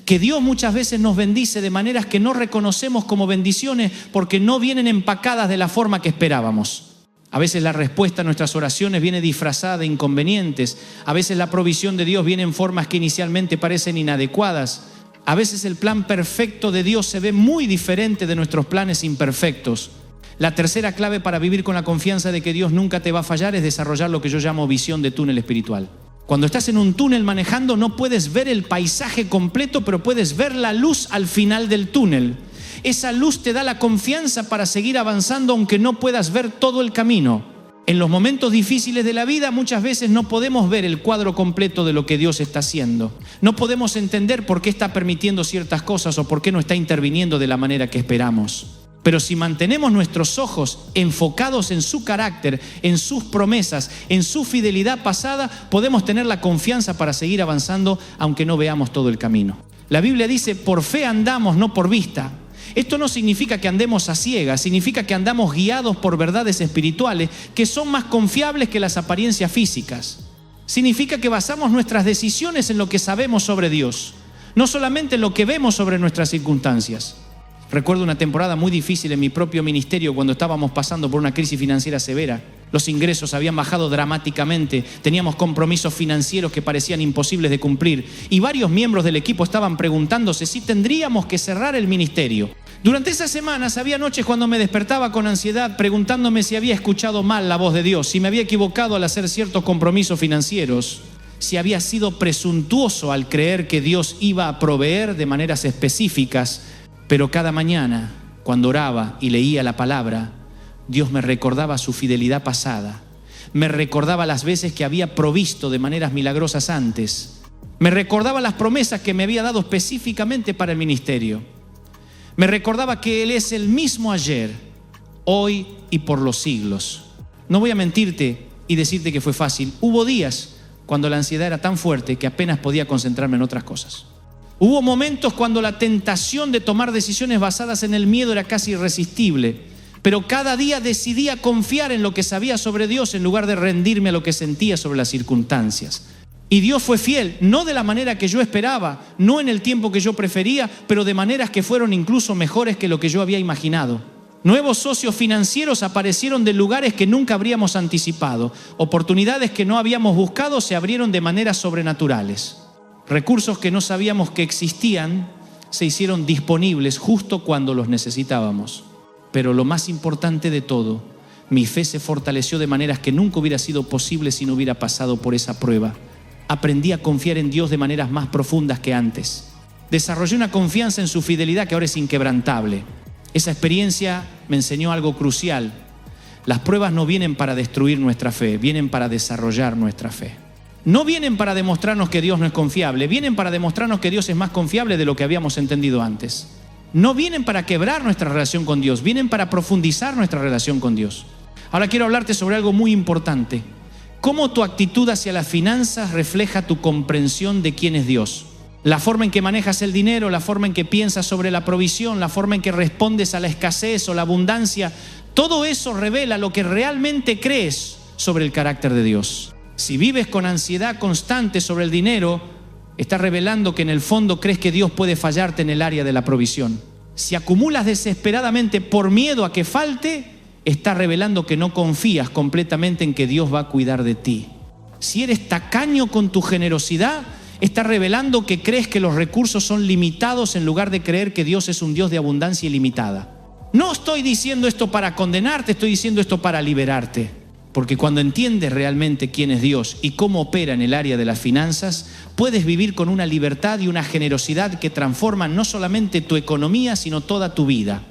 [SPEAKER 1] que Dios muchas veces nos bendice de maneras que no reconocemos como bendiciones porque no vienen empacadas de la forma que esperábamos. A veces la respuesta a nuestras oraciones viene disfrazada de inconvenientes. A veces la provisión de Dios viene en formas que inicialmente parecen inadecuadas. A veces el plan perfecto de Dios se ve muy diferente de nuestros planes imperfectos. La tercera clave para vivir con la confianza de que Dios nunca te va a fallar es desarrollar lo que yo llamo visión de túnel espiritual. Cuando estás en un túnel manejando, no puedes ver el paisaje completo, pero puedes ver la luz al final del túnel. Esa luz te da la confianza para seguir avanzando aunque no puedas ver todo el camino. En los momentos difíciles de la vida muchas veces no podemos ver el cuadro completo de lo que Dios está haciendo. No podemos entender por qué está permitiendo ciertas cosas o por qué no está interviniendo de la manera que esperamos. Pero si mantenemos nuestros ojos enfocados en su carácter, en sus promesas, en su fidelidad pasada, podemos tener la confianza para seguir avanzando aunque no veamos todo el camino. La Biblia dice, por fe andamos, no por vista. Esto no significa que andemos a ciegas, significa que andamos guiados por verdades espirituales que son más confiables que las apariencias físicas. Significa que basamos nuestras decisiones en lo que sabemos sobre Dios, no solamente en lo que vemos sobre nuestras circunstancias. Recuerdo una temporada muy difícil en mi propio ministerio cuando estábamos pasando por una crisis financiera severa. Los ingresos habían bajado dramáticamente, teníamos compromisos financieros que parecían imposibles de cumplir y varios miembros del equipo estaban preguntándose si tendríamos que cerrar el ministerio. Durante esas semanas había noches cuando me despertaba con ansiedad preguntándome si había escuchado mal la voz de Dios, si me había equivocado al hacer ciertos compromisos financieros, si había sido presuntuoso al creer que Dios iba a proveer de maneras específicas. Pero cada mañana, cuando oraba y leía la palabra, Dios me recordaba su fidelidad pasada. Me recordaba las veces que había provisto de maneras milagrosas antes. Me recordaba las promesas que me había dado específicamente para el ministerio. Me recordaba que Él es el mismo ayer, hoy y por los siglos. No voy a mentirte y decirte que fue fácil. Hubo días cuando la ansiedad era tan fuerte que apenas podía concentrarme en otras cosas. Hubo momentos cuando la tentación de tomar decisiones basadas en el miedo era casi irresistible, pero cada día decidía confiar en lo que sabía sobre Dios en lugar de rendirme a lo que sentía sobre las circunstancias. Y Dios fue fiel, no de la manera que yo esperaba, no en el tiempo que yo prefería, pero de maneras que fueron incluso mejores que lo que yo había imaginado. Nuevos socios financieros aparecieron de lugares que nunca habríamos anticipado. Oportunidades que no habíamos buscado se abrieron de maneras sobrenaturales. Recursos que no sabíamos que existían se hicieron disponibles justo cuando los necesitábamos. Pero lo más importante de todo, mi fe se fortaleció de maneras que nunca hubiera sido posible si no hubiera pasado por esa prueba. Aprendí a confiar en Dios de maneras más profundas que antes. Desarrollé una confianza en su fidelidad que ahora es inquebrantable. Esa experiencia me enseñó algo crucial. Las pruebas no vienen para destruir nuestra fe, vienen para desarrollar nuestra fe. No vienen para demostrarnos que Dios no es confiable, vienen para demostrarnos que Dios es más confiable de lo que habíamos entendido antes. No vienen para quebrar nuestra relación con Dios, vienen para profundizar nuestra relación con Dios. Ahora quiero hablarte sobre algo muy importante. Cómo tu actitud hacia las finanzas refleja tu comprensión de quién es Dios. La forma en que manejas el dinero, la forma en que piensas sobre la provisión, la forma en que respondes a la escasez o la abundancia, todo eso revela lo que realmente crees sobre el carácter de Dios. Si vives con ansiedad constante sobre el dinero, estás revelando que en el fondo crees que Dios puede fallarte en el área de la provisión. Si acumulas desesperadamente por miedo a que falte, estás revelando que no confías completamente en que Dios va a cuidar de ti. Si eres tacaño con tu generosidad, estás revelando que crees que los recursos son limitados en lugar de creer que Dios es un Dios de abundancia ilimitada. No estoy diciendo esto para condenarte, estoy diciendo esto para liberarte. Porque cuando entiendes realmente quién es Dios y cómo opera en el área de las finanzas, puedes vivir con una libertad y una generosidad que transforman no solamente tu economía, sino toda tu vida.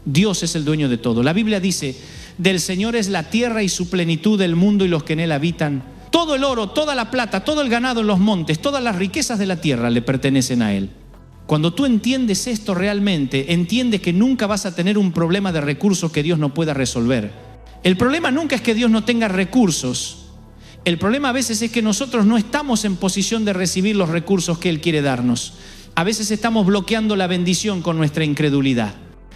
[SPEAKER 1] Dios es el dueño de todo. La Biblia dice, del Señor es la tierra y su plenitud, el mundo y los que en él habitan. Todo el oro, toda la plata, todo el ganado en los montes, todas las riquezas de la tierra le pertenecen a él. Cuando tú entiendes esto realmente, entiendes que nunca vas a tener un problema de recursos que Dios no pueda resolver. El problema nunca es que Dios no tenga recursos. El problema a veces es que nosotros no estamos en posición de recibir los recursos que Él quiere darnos. A veces estamos bloqueando la bendición con nuestra incredulidad.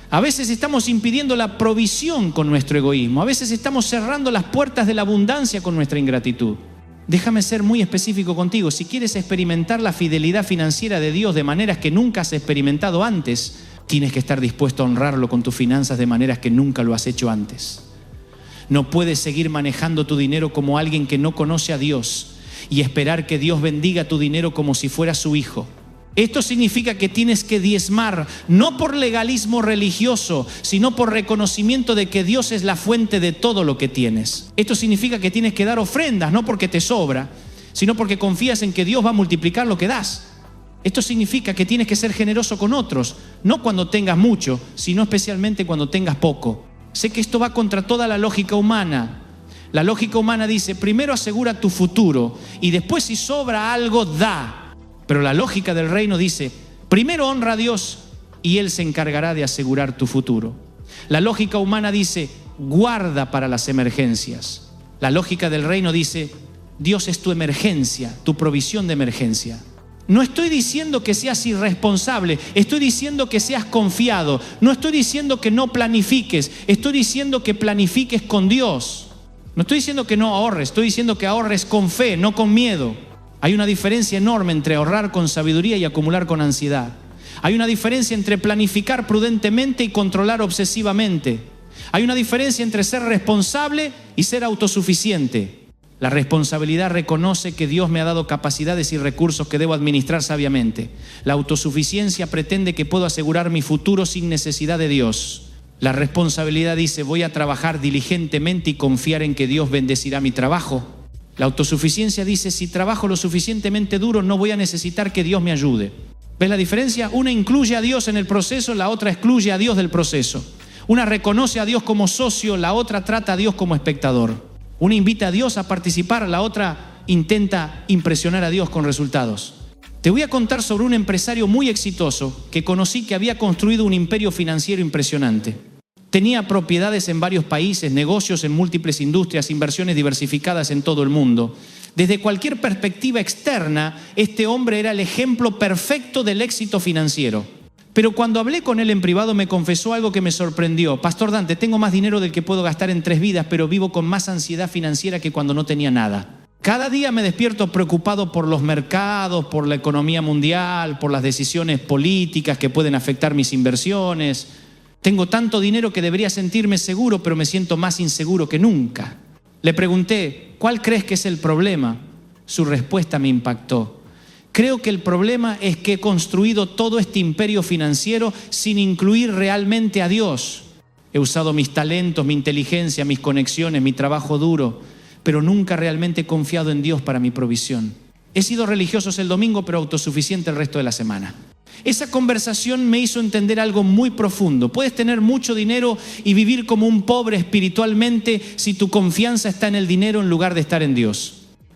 [SPEAKER 1] A veces estamos impidiendo la provisión con nuestro egoísmo. A veces estamos cerrando las puertas de la abundancia con nuestra ingratitud. Déjame ser muy específico contigo. Si quieres experimentar la fidelidad financiera de Dios de maneras que nunca has experimentado antes, tienes que estar dispuesto a honrarlo con tus finanzas de maneras que nunca lo has hecho antes. No puedes seguir manejando tu dinero como alguien que no conoce a Dios y esperar que Dios bendiga tu dinero como si fuera su hijo. Esto significa que tienes que diezmar, no por legalismo religioso, sino por reconocimiento de que Dios es la fuente de todo lo que tienes. Esto significa que tienes que dar ofrendas, no porque te sobra, sino porque confías en que Dios va a multiplicar lo que das. Esto significa que tienes que ser generoso con otros, no cuando tengas mucho, sino especialmente cuando tengas poco. Sé que esto va contra toda la lógica humana. La lógica humana dice, primero asegura tu futuro y después si sobra algo, da. Pero la lógica del reino dice, primero honra a Dios y Él se encargará de asegurar tu futuro. La lógica humana dice, guarda para las emergencias. La lógica del reino dice, Dios es tu emergencia, tu provisión de emergencia. No estoy diciendo que seas irresponsable, estoy diciendo que seas confiado. No estoy diciendo que no planifiques, estoy diciendo que planifiques con Dios. No estoy diciendo que no ahorres, estoy diciendo que ahorres con fe, no con miedo. Hay una diferencia enorme entre ahorrar con sabiduría y acumular con ansiedad. Hay una diferencia entre planificar prudentemente y controlar obsesivamente. Hay una diferencia entre ser responsable y ser autosuficiente. La responsabilidad reconoce que Dios me ha dado capacidades y recursos que debo administrar sabiamente. La autosuficiencia pretende que puedo asegurar mi futuro sin necesidad de Dios. La responsabilidad dice, voy a trabajar diligentemente y confiar en que Dios bendecirá mi trabajo. La autosuficiencia dice, si trabajo lo suficientemente duro, no voy a necesitar que Dios me ayude. ¿Ves la diferencia? Una incluye a Dios en el proceso, la otra excluye a Dios del proceso. Una reconoce a Dios como socio, la otra trata a Dios como espectador. Una invita a Dios a participar, la otra intenta impresionar a Dios con resultados. Te voy a contar sobre un empresario muy exitoso que conocí que había construido un imperio financiero impresionante. Tenía propiedades en varios países, negocios en múltiples industrias, inversiones diversificadas en todo el mundo. Desde cualquier perspectiva externa, este hombre era el ejemplo perfecto del éxito financiero. Pero cuando hablé con él en privado me confesó algo que me sorprendió. Pastor Dante, tengo más dinero del que puedo gastar en 3 vidas, pero vivo con más ansiedad financiera que cuando no tenía nada. Cada día me despierto preocupado por los mercados, por la economía mundial, por las decisiones políticas que pueden afectar mis inversiones. Tengo tanto dinero que debería sentirme seguro, pero me siento más inseguro que nunca. Le pregunté, ¿cuál crees que es el problema? Su respuesta me impactó. Creo que el problema es que he construido todo este imperio financiero sin incluir realmente a Dios. He usado mis talentos, mi inteligencia, mis conexiones, mi trabajo duro, pero nunca realmente he confiado en Dios para mi provisión. He sido religioso el domingo, pero autosuficiente el resto de la semana. Esa conversación me hizo entender algo muy profundo. Puedes tener mucho dinero y vivir como un pobre espiritualmente si tu confianza está en el dinero en lugar de estar en Dios.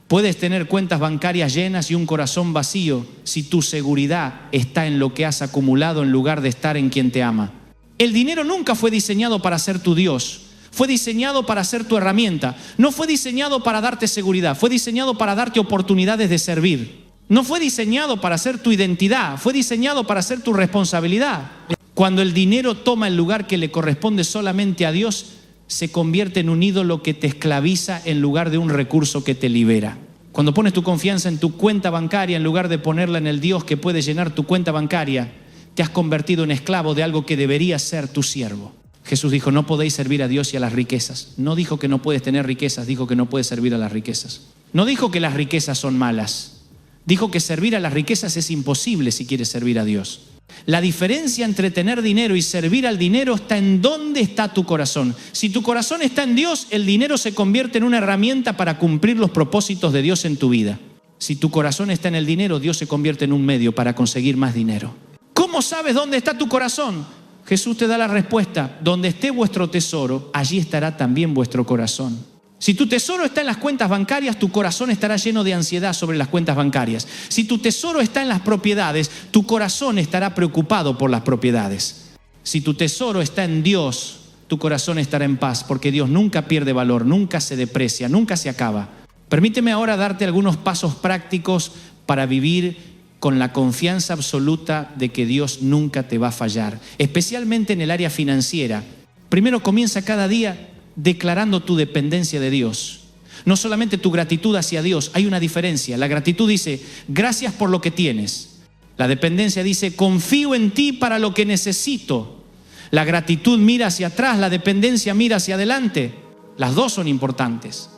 [SPEAKER 1] Puedes tener cuentas bancarias llenas y un corazón vacío si tu seguridad está en lo que has acumulado en lugar de estar en quien te ama. El dinero nunca fue diseñado para ser tu Dios. Fue diseñado para ser tu herramienta. No fue diseñado para darte seguridad. Fue diseñado para darte oportunidades de servir. No fue diseñado para ser tu identidad. Fue diseñado para ser tu responsabilidad. Cuando el dinero toma el lugar que le corresponde solamente a Dios, se convierte en un ídolo que te esclaviza en lugar de un recurso que te libera. Cuando pones tu confianza en tu cuenta bancaria en lugar de ponerla en el Dios que puede llenar tu cuenta bancaria, te has convertido en esclavo de algo que debería ser tu siervo. Jesús dijo, no podéis servir a Dios y a las riquezas. No dijo que no puedes tener riquezas, dijo que no puedes servir a las riquezas. No dijo que las riquezas son malas. Dijo que servir a las riquezas es imposible si quieres servir a Dios. La diferencia entre tener dinero y servir al dinero está en dónde está tu corazón. Si tu corazón está en Dios, el dinero se convierte en una herramienta para cumplir los propósitos de Dios en tu vida. Si tu corazón está en el dinero, Dios se convierte en un medio para conseguir más dinero. ¿Cómo sabes dónde está tu corazón? Jesús te da la respuesta. Donde esté vuestro tesoro, allí estará también vuestro corazón. Si tu tesoro está en las cuentas bancarias, tu corazón estará lleno de ansiedad sobre las cuentas bancarias. Si tu tesoro está en las propiedades, tu corazón estará preocupado por las propiedades. Si tu tesoro está en Dios, tu corazón estará en paz, porque Dios nunca pierde valor, nunca se deprecia, nunca se acaba. Permíteme ahora darte algunos pasos prácticos para vivir con la confianza absoluta de que Dios nunca te va a fallar, especialmente en el área financiera. Primero, comienza cada día declarando tu dependencia de Dios. No solamente tu gratitud hacia Dios, hay una diferencia. La gratitud dice, gracias por lo que tienes. La dependencia dice, confío en ti para lo que necesito. La gratitud mira hacia atrás, la dependencia mira hacia adelante. Las dos son importantes,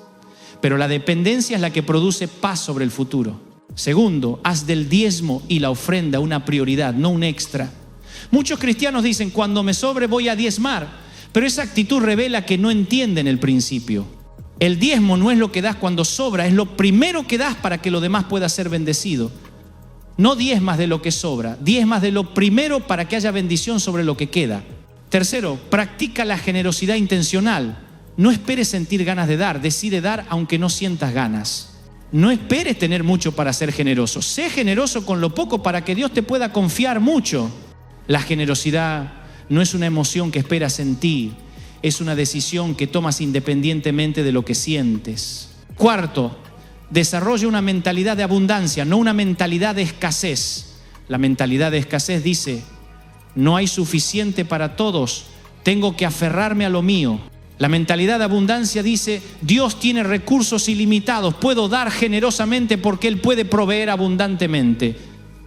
[SPEAKER 1] pero la dependencia es la que produce paz sobre el futuro. Segundo, haz del diezmo y la ofrenda una prioridad, no un extra. Muchos cristianos dicen, cuando me sobre voy a diezmar, pero esa actitud revela que no entienden el principio. El diezmo no es lo que das cuando sobra, es lo primero que das para que lo demás pueda ser bendecido. No diezmas de lo que sobra, diezmas de lo primero para que haya bendición sobre lo que queda. Tercero, practica la generosidad intencional. No esperes sentir ganas de dar, decide dar aunque no sientas ganas. No esperes tener mucho para ser generoso. Sé generoso con lo poco para que Dios te pueda confiar mucho. La generosidad no es una emoción que esperas sentir, es una decisión que tomas independientemente de lo que sientes. Cuarto, desarrolla una mentalidad de abundancia, no una mentalidad de escasez. La mentalidad de escasez dice, no hay suficiente para todos, tengo que aferrarme a lo mío. La mentalidad de abundancia dice, Dios tiene recursos ilimitados, puedo dar generosamente porque Él puede proveer abundantemente.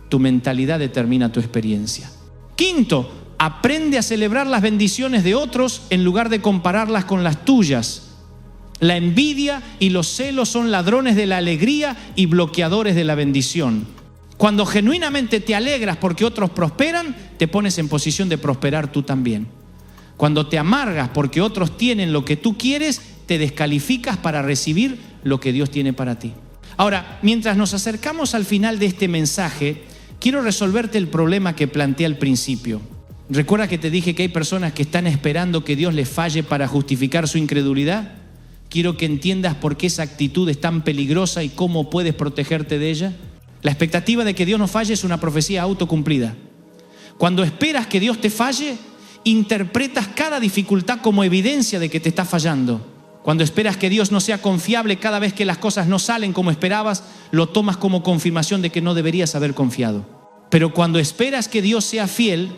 [SPEAKER 1] Tu mentalidad determina tu experiencia. Quinto, aprende a celebrar las bendiciones de otros en lugar de compararlas con las tuyas. La envidia y los celos son ladrones de la alegría y bloqueadores de la bendición. Cuando genuinamente te alegras porque otros prosperan, te pones en posición de prosperar tú también. Cuando te amargas porque otros tienen lo que tú quieres, te descalificas para recibir lo que Dios tiene para ti. Ahora, mientras nos acercamos al final de este mensaje, quiero resolverte el problema que planteé al principio. ¿Recuerda que te dije que hay personas que están esperando que Dios les falle para justificar su incredulidad? Quiero que entiendas por qué esa actitud es tan peligrosa y cómo puedes protegerte de ella. La expectativa de que Dios no falle es una profecía autocumplida. Cuando esperas que Dios te falle, interpretas cada dificultad como evidencia de que te está fallando. Cuando esperas que Dios no sea confiable cada vez que las cosas no salen como esperabas, lo tomas como confirmación de que no deberías haber confiado. Pero cuando esperas que Dios sea fiel,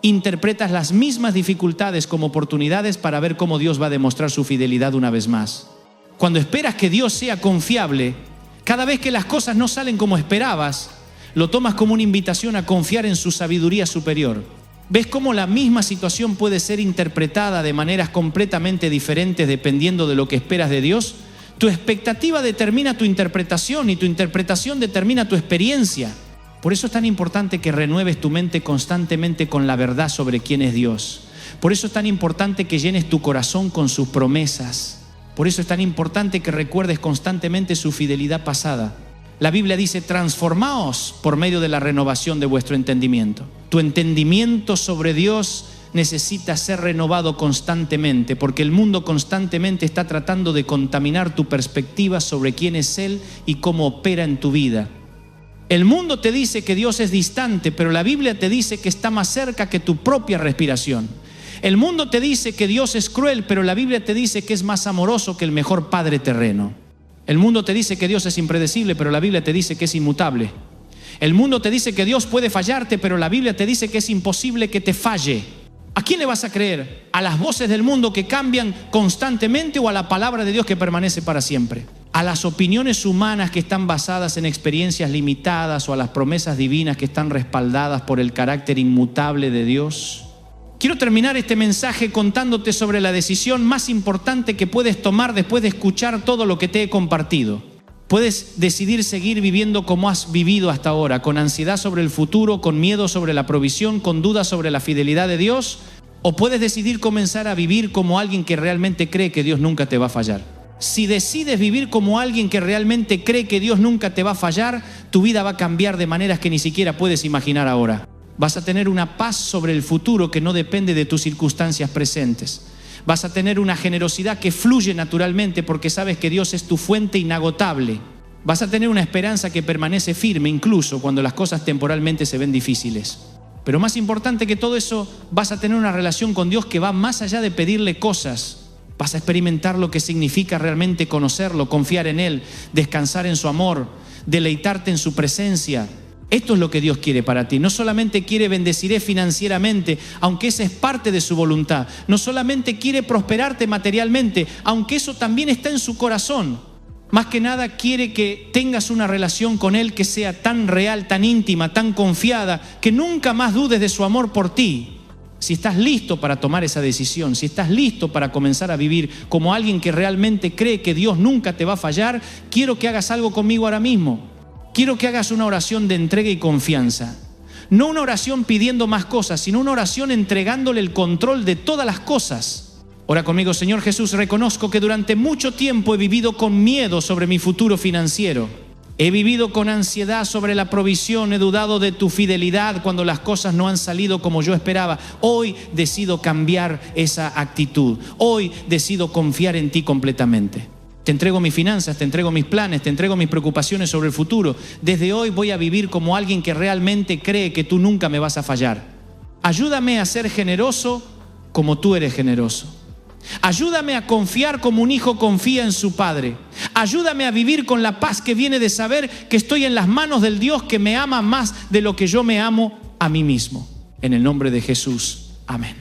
[SPEAKER 1] interpretas las mismas dificultades como oportunidades para ver cómo Dios va a demostrar su fidelidad una vez más. Cuando esperas que Dios sea confiable, cada vez que las cosas no salen como esperabas, lo tomas como una invitación a confiar en su sabiduría superior. ¿Ves cómo la misma situación puede ser interpretada de maneras completamente diferentes dependiendo de lo que esperas de Dios? Tu expectativa determina tu interpretación y tu interpretación determina tu experiencia. Por eso es tan importante que renueves tu mente constantemente con la verdad sobre quién es Dios. Por eso es tan importante que llenes tu corazón con sus promesas. Por eso es tan importante que recuerdes constantemente su fidelidad pasada. La Biblia dice, transformaos por medio de la renovación de vuestro entendimiento. Tu entendimiento sobre Dios necesita ser renovado constantemente, porque el mundo constantemente está tratando de contaminar tu perspectiva sobre quién es Él y cómo opera en tu vida. El mundo te dice que Dios es distante, pero la Biblia te dice que está más cerca que tu propia respiración. El mundo te dice que Dios es cruel, pero la Biblia te dice que es más amoroso que el mejor padre terreno. El mundo te dice que Dios es impredecible, pero la Biblia te dice que es inmutable. El mundo te dice que Dios puede fallarte, pero la Biblia te dice que es imposible que te falle. ¿A quién le vas a creer? ¿A las voces del mundo que cambian constantemente o a la palabra de Dios que permanece para siempre? ¿A las opiniones humanas que están basadas en experiencias limitadas o a las promesas divinas que están respaldadas por el carácter inmutable de Dios? Quiero terminar este mensaje contándote sobre la decisión más importante que puedes tomar después de escuchar todo lo que te he compartido. Puedes decidir seguir viviendo como has vivido hasta ahora, con ansiedad sobre el futuro, con miedo sobre la provisión, con dudas sobre la fidelidad de Dios, o puedes decidir comenzar a vivir como alguien que realmente cree que Dios nunca te va a fallar. Si decides vivir como alguien que realmente cree que Dios nunca te va a fallar, tu vida va a cambiar de maneras que ni siquiera puedes imaginar ahora. Vas a tener una paz sobre el futuro que no depende de tus circunstancias presentes. Vas a tener una generosidad que fluye naturalmente porque sabes que Dios es tu fuente inagotable. Vas a tener una esperanza que permanece firme incluso cuando las cosas temporalmente se ven difíciles. Pero más importante que todo eso, vas a tener una relación con Dios que va más allá de pedirle cosas. Vas a experimentar lo que significa realmente conocerlo, confiar en Él, descansar en su amor, deleitarte en su presencia. Esto es lo que Dios quiere para ti. No solamente quiere bendeciré financieramente, aunque esa es parte de su voluntad. No solamente quiere prosperarte materialmente, aunque eso también está en su corazón. Más que nada quiere que tengas una relación con Él que sea tan real, tan íntima, tan confiada, que nunca más dudes de su amor por ti. Si estás listo para tomar esa decisión, si estás listo para comenzar a vivir como alguien que realmente cree que Dios nunca te va a fallar, quiero que hagas algo conmigo ahora mismo. Quiero que hagas una oración de entrega y confianza. No una oración pidiendo más cosas, sino una oración entregándole el control de todas las cosas. Ora conmigo: Señor Jesús, reconozco que durante mucho tiempo he vivido con miedo sobre mi futuro financiero. He vivido con ansiedad sobre la provisión, he dudado de tu fidelidad cuando las cosas no han salido como yo esperaba. Hoy decido cambiar esa actitud. Hoy decido confiar en ti completamente. Te entrego mis finanzas, te entrego mis planes, te entrego mis preocupaciones sobre el futuro. Desde hoy voy a vivir como alguien que realmente cree que tú nunca me vas a fallar. Ayúdame a ser generoso como tú eres generoso. Ayúdame a confiar como un hijo confía en su padre. Ayúdame a vivir con la paz que viene de saber que estoy en las manos del Dios que me ama más de lo que yo me amo a mí mismo. En el nombre de Jesús. Amén.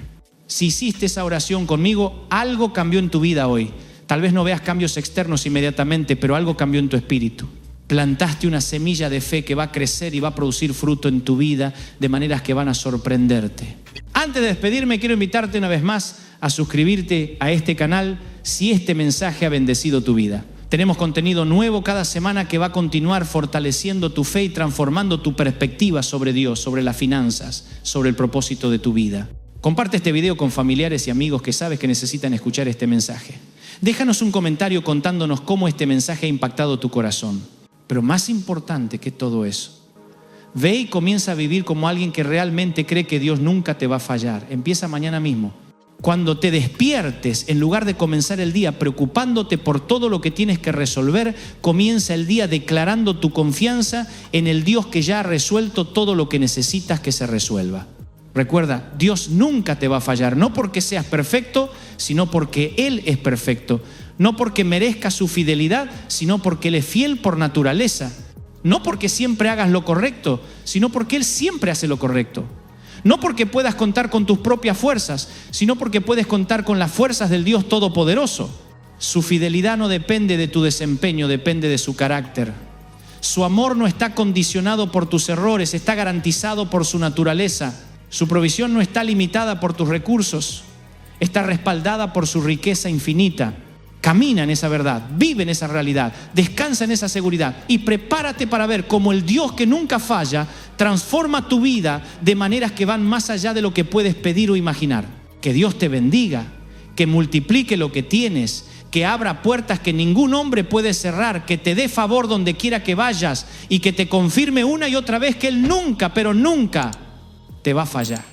[SPEAKER 1] Si hiciste esa oración conmigo, algo cambió en tu vida hoy. Tal vez no veas cambios externos inmediatamente, pero algo cambió en tu espíritu. Plantaste una semilla de fe que va a crecer y va a producir fruto en tu vida de maneras que van a sorprenderte. Antes de despedirme, quiero invitarte una vez más a suscribirte a este canal si este mensaje ha bendecido tu vida. Tenemos contenido nuevo cada semana que va a continuar fortaleciendo tu fe y transformando tu perspectiva sobre Dios, sobre las finanzas, sobre el propósito de tu vida. Comparte este video con familiares y amigos que sabes que necesitan escuchar este mensaje. Déjanos un comentario contándonos cómo este mensaje ha impactado tu corazón. Pero más importante que todo eso, ve y comienza a vivir como alguien que realmente cree que Dios nunca te va a fallar. Empieza mañana mismo. Cuando te despiertes, en lugar de comenzar el día preocupándote por todo lo que tienes que resolver, comienza el día declarando tu confianza en el Dios que ya ha resuelto todo lo que necesitas que se resuelva. Recuerda, Dios nunca te va a fallar, no porque seas perfecto, sino porque Él es perfecto. No porque merezca su fidelidad, sino porque Él es fiel por naturaleza. No porque siempre hagas lo correcto, sino porque Él siempre hace lo correcto. No porque puedas contar con tus propias fuerzas, sino porque puedes contar con las fuerzas del Dios Todopoderoso. Su fidelidad no depende de tu desempeño, depende de su carácter. Su amor no está condicionado por tus errores, está garantizado por su naturaleza. Su provisión no está limitada por tus recursos, está respaldada por su riqueza infinita. Camina en esa verdad, vive en esa realidad, descansa en esa seguridad y prepárate para ver cómo el Dios que nunca falla transforma tu vida de maneras que van más allá de lo que puedes pedir o imaginar. Que Dios te bendiga, que multiplique lo que tienes, que abra puertas que ningún hombre puede cerrar, que te dé favor donde quiera que vayas y que te confirme una y otra vez que Él nunca, pero nunca te va a fallar.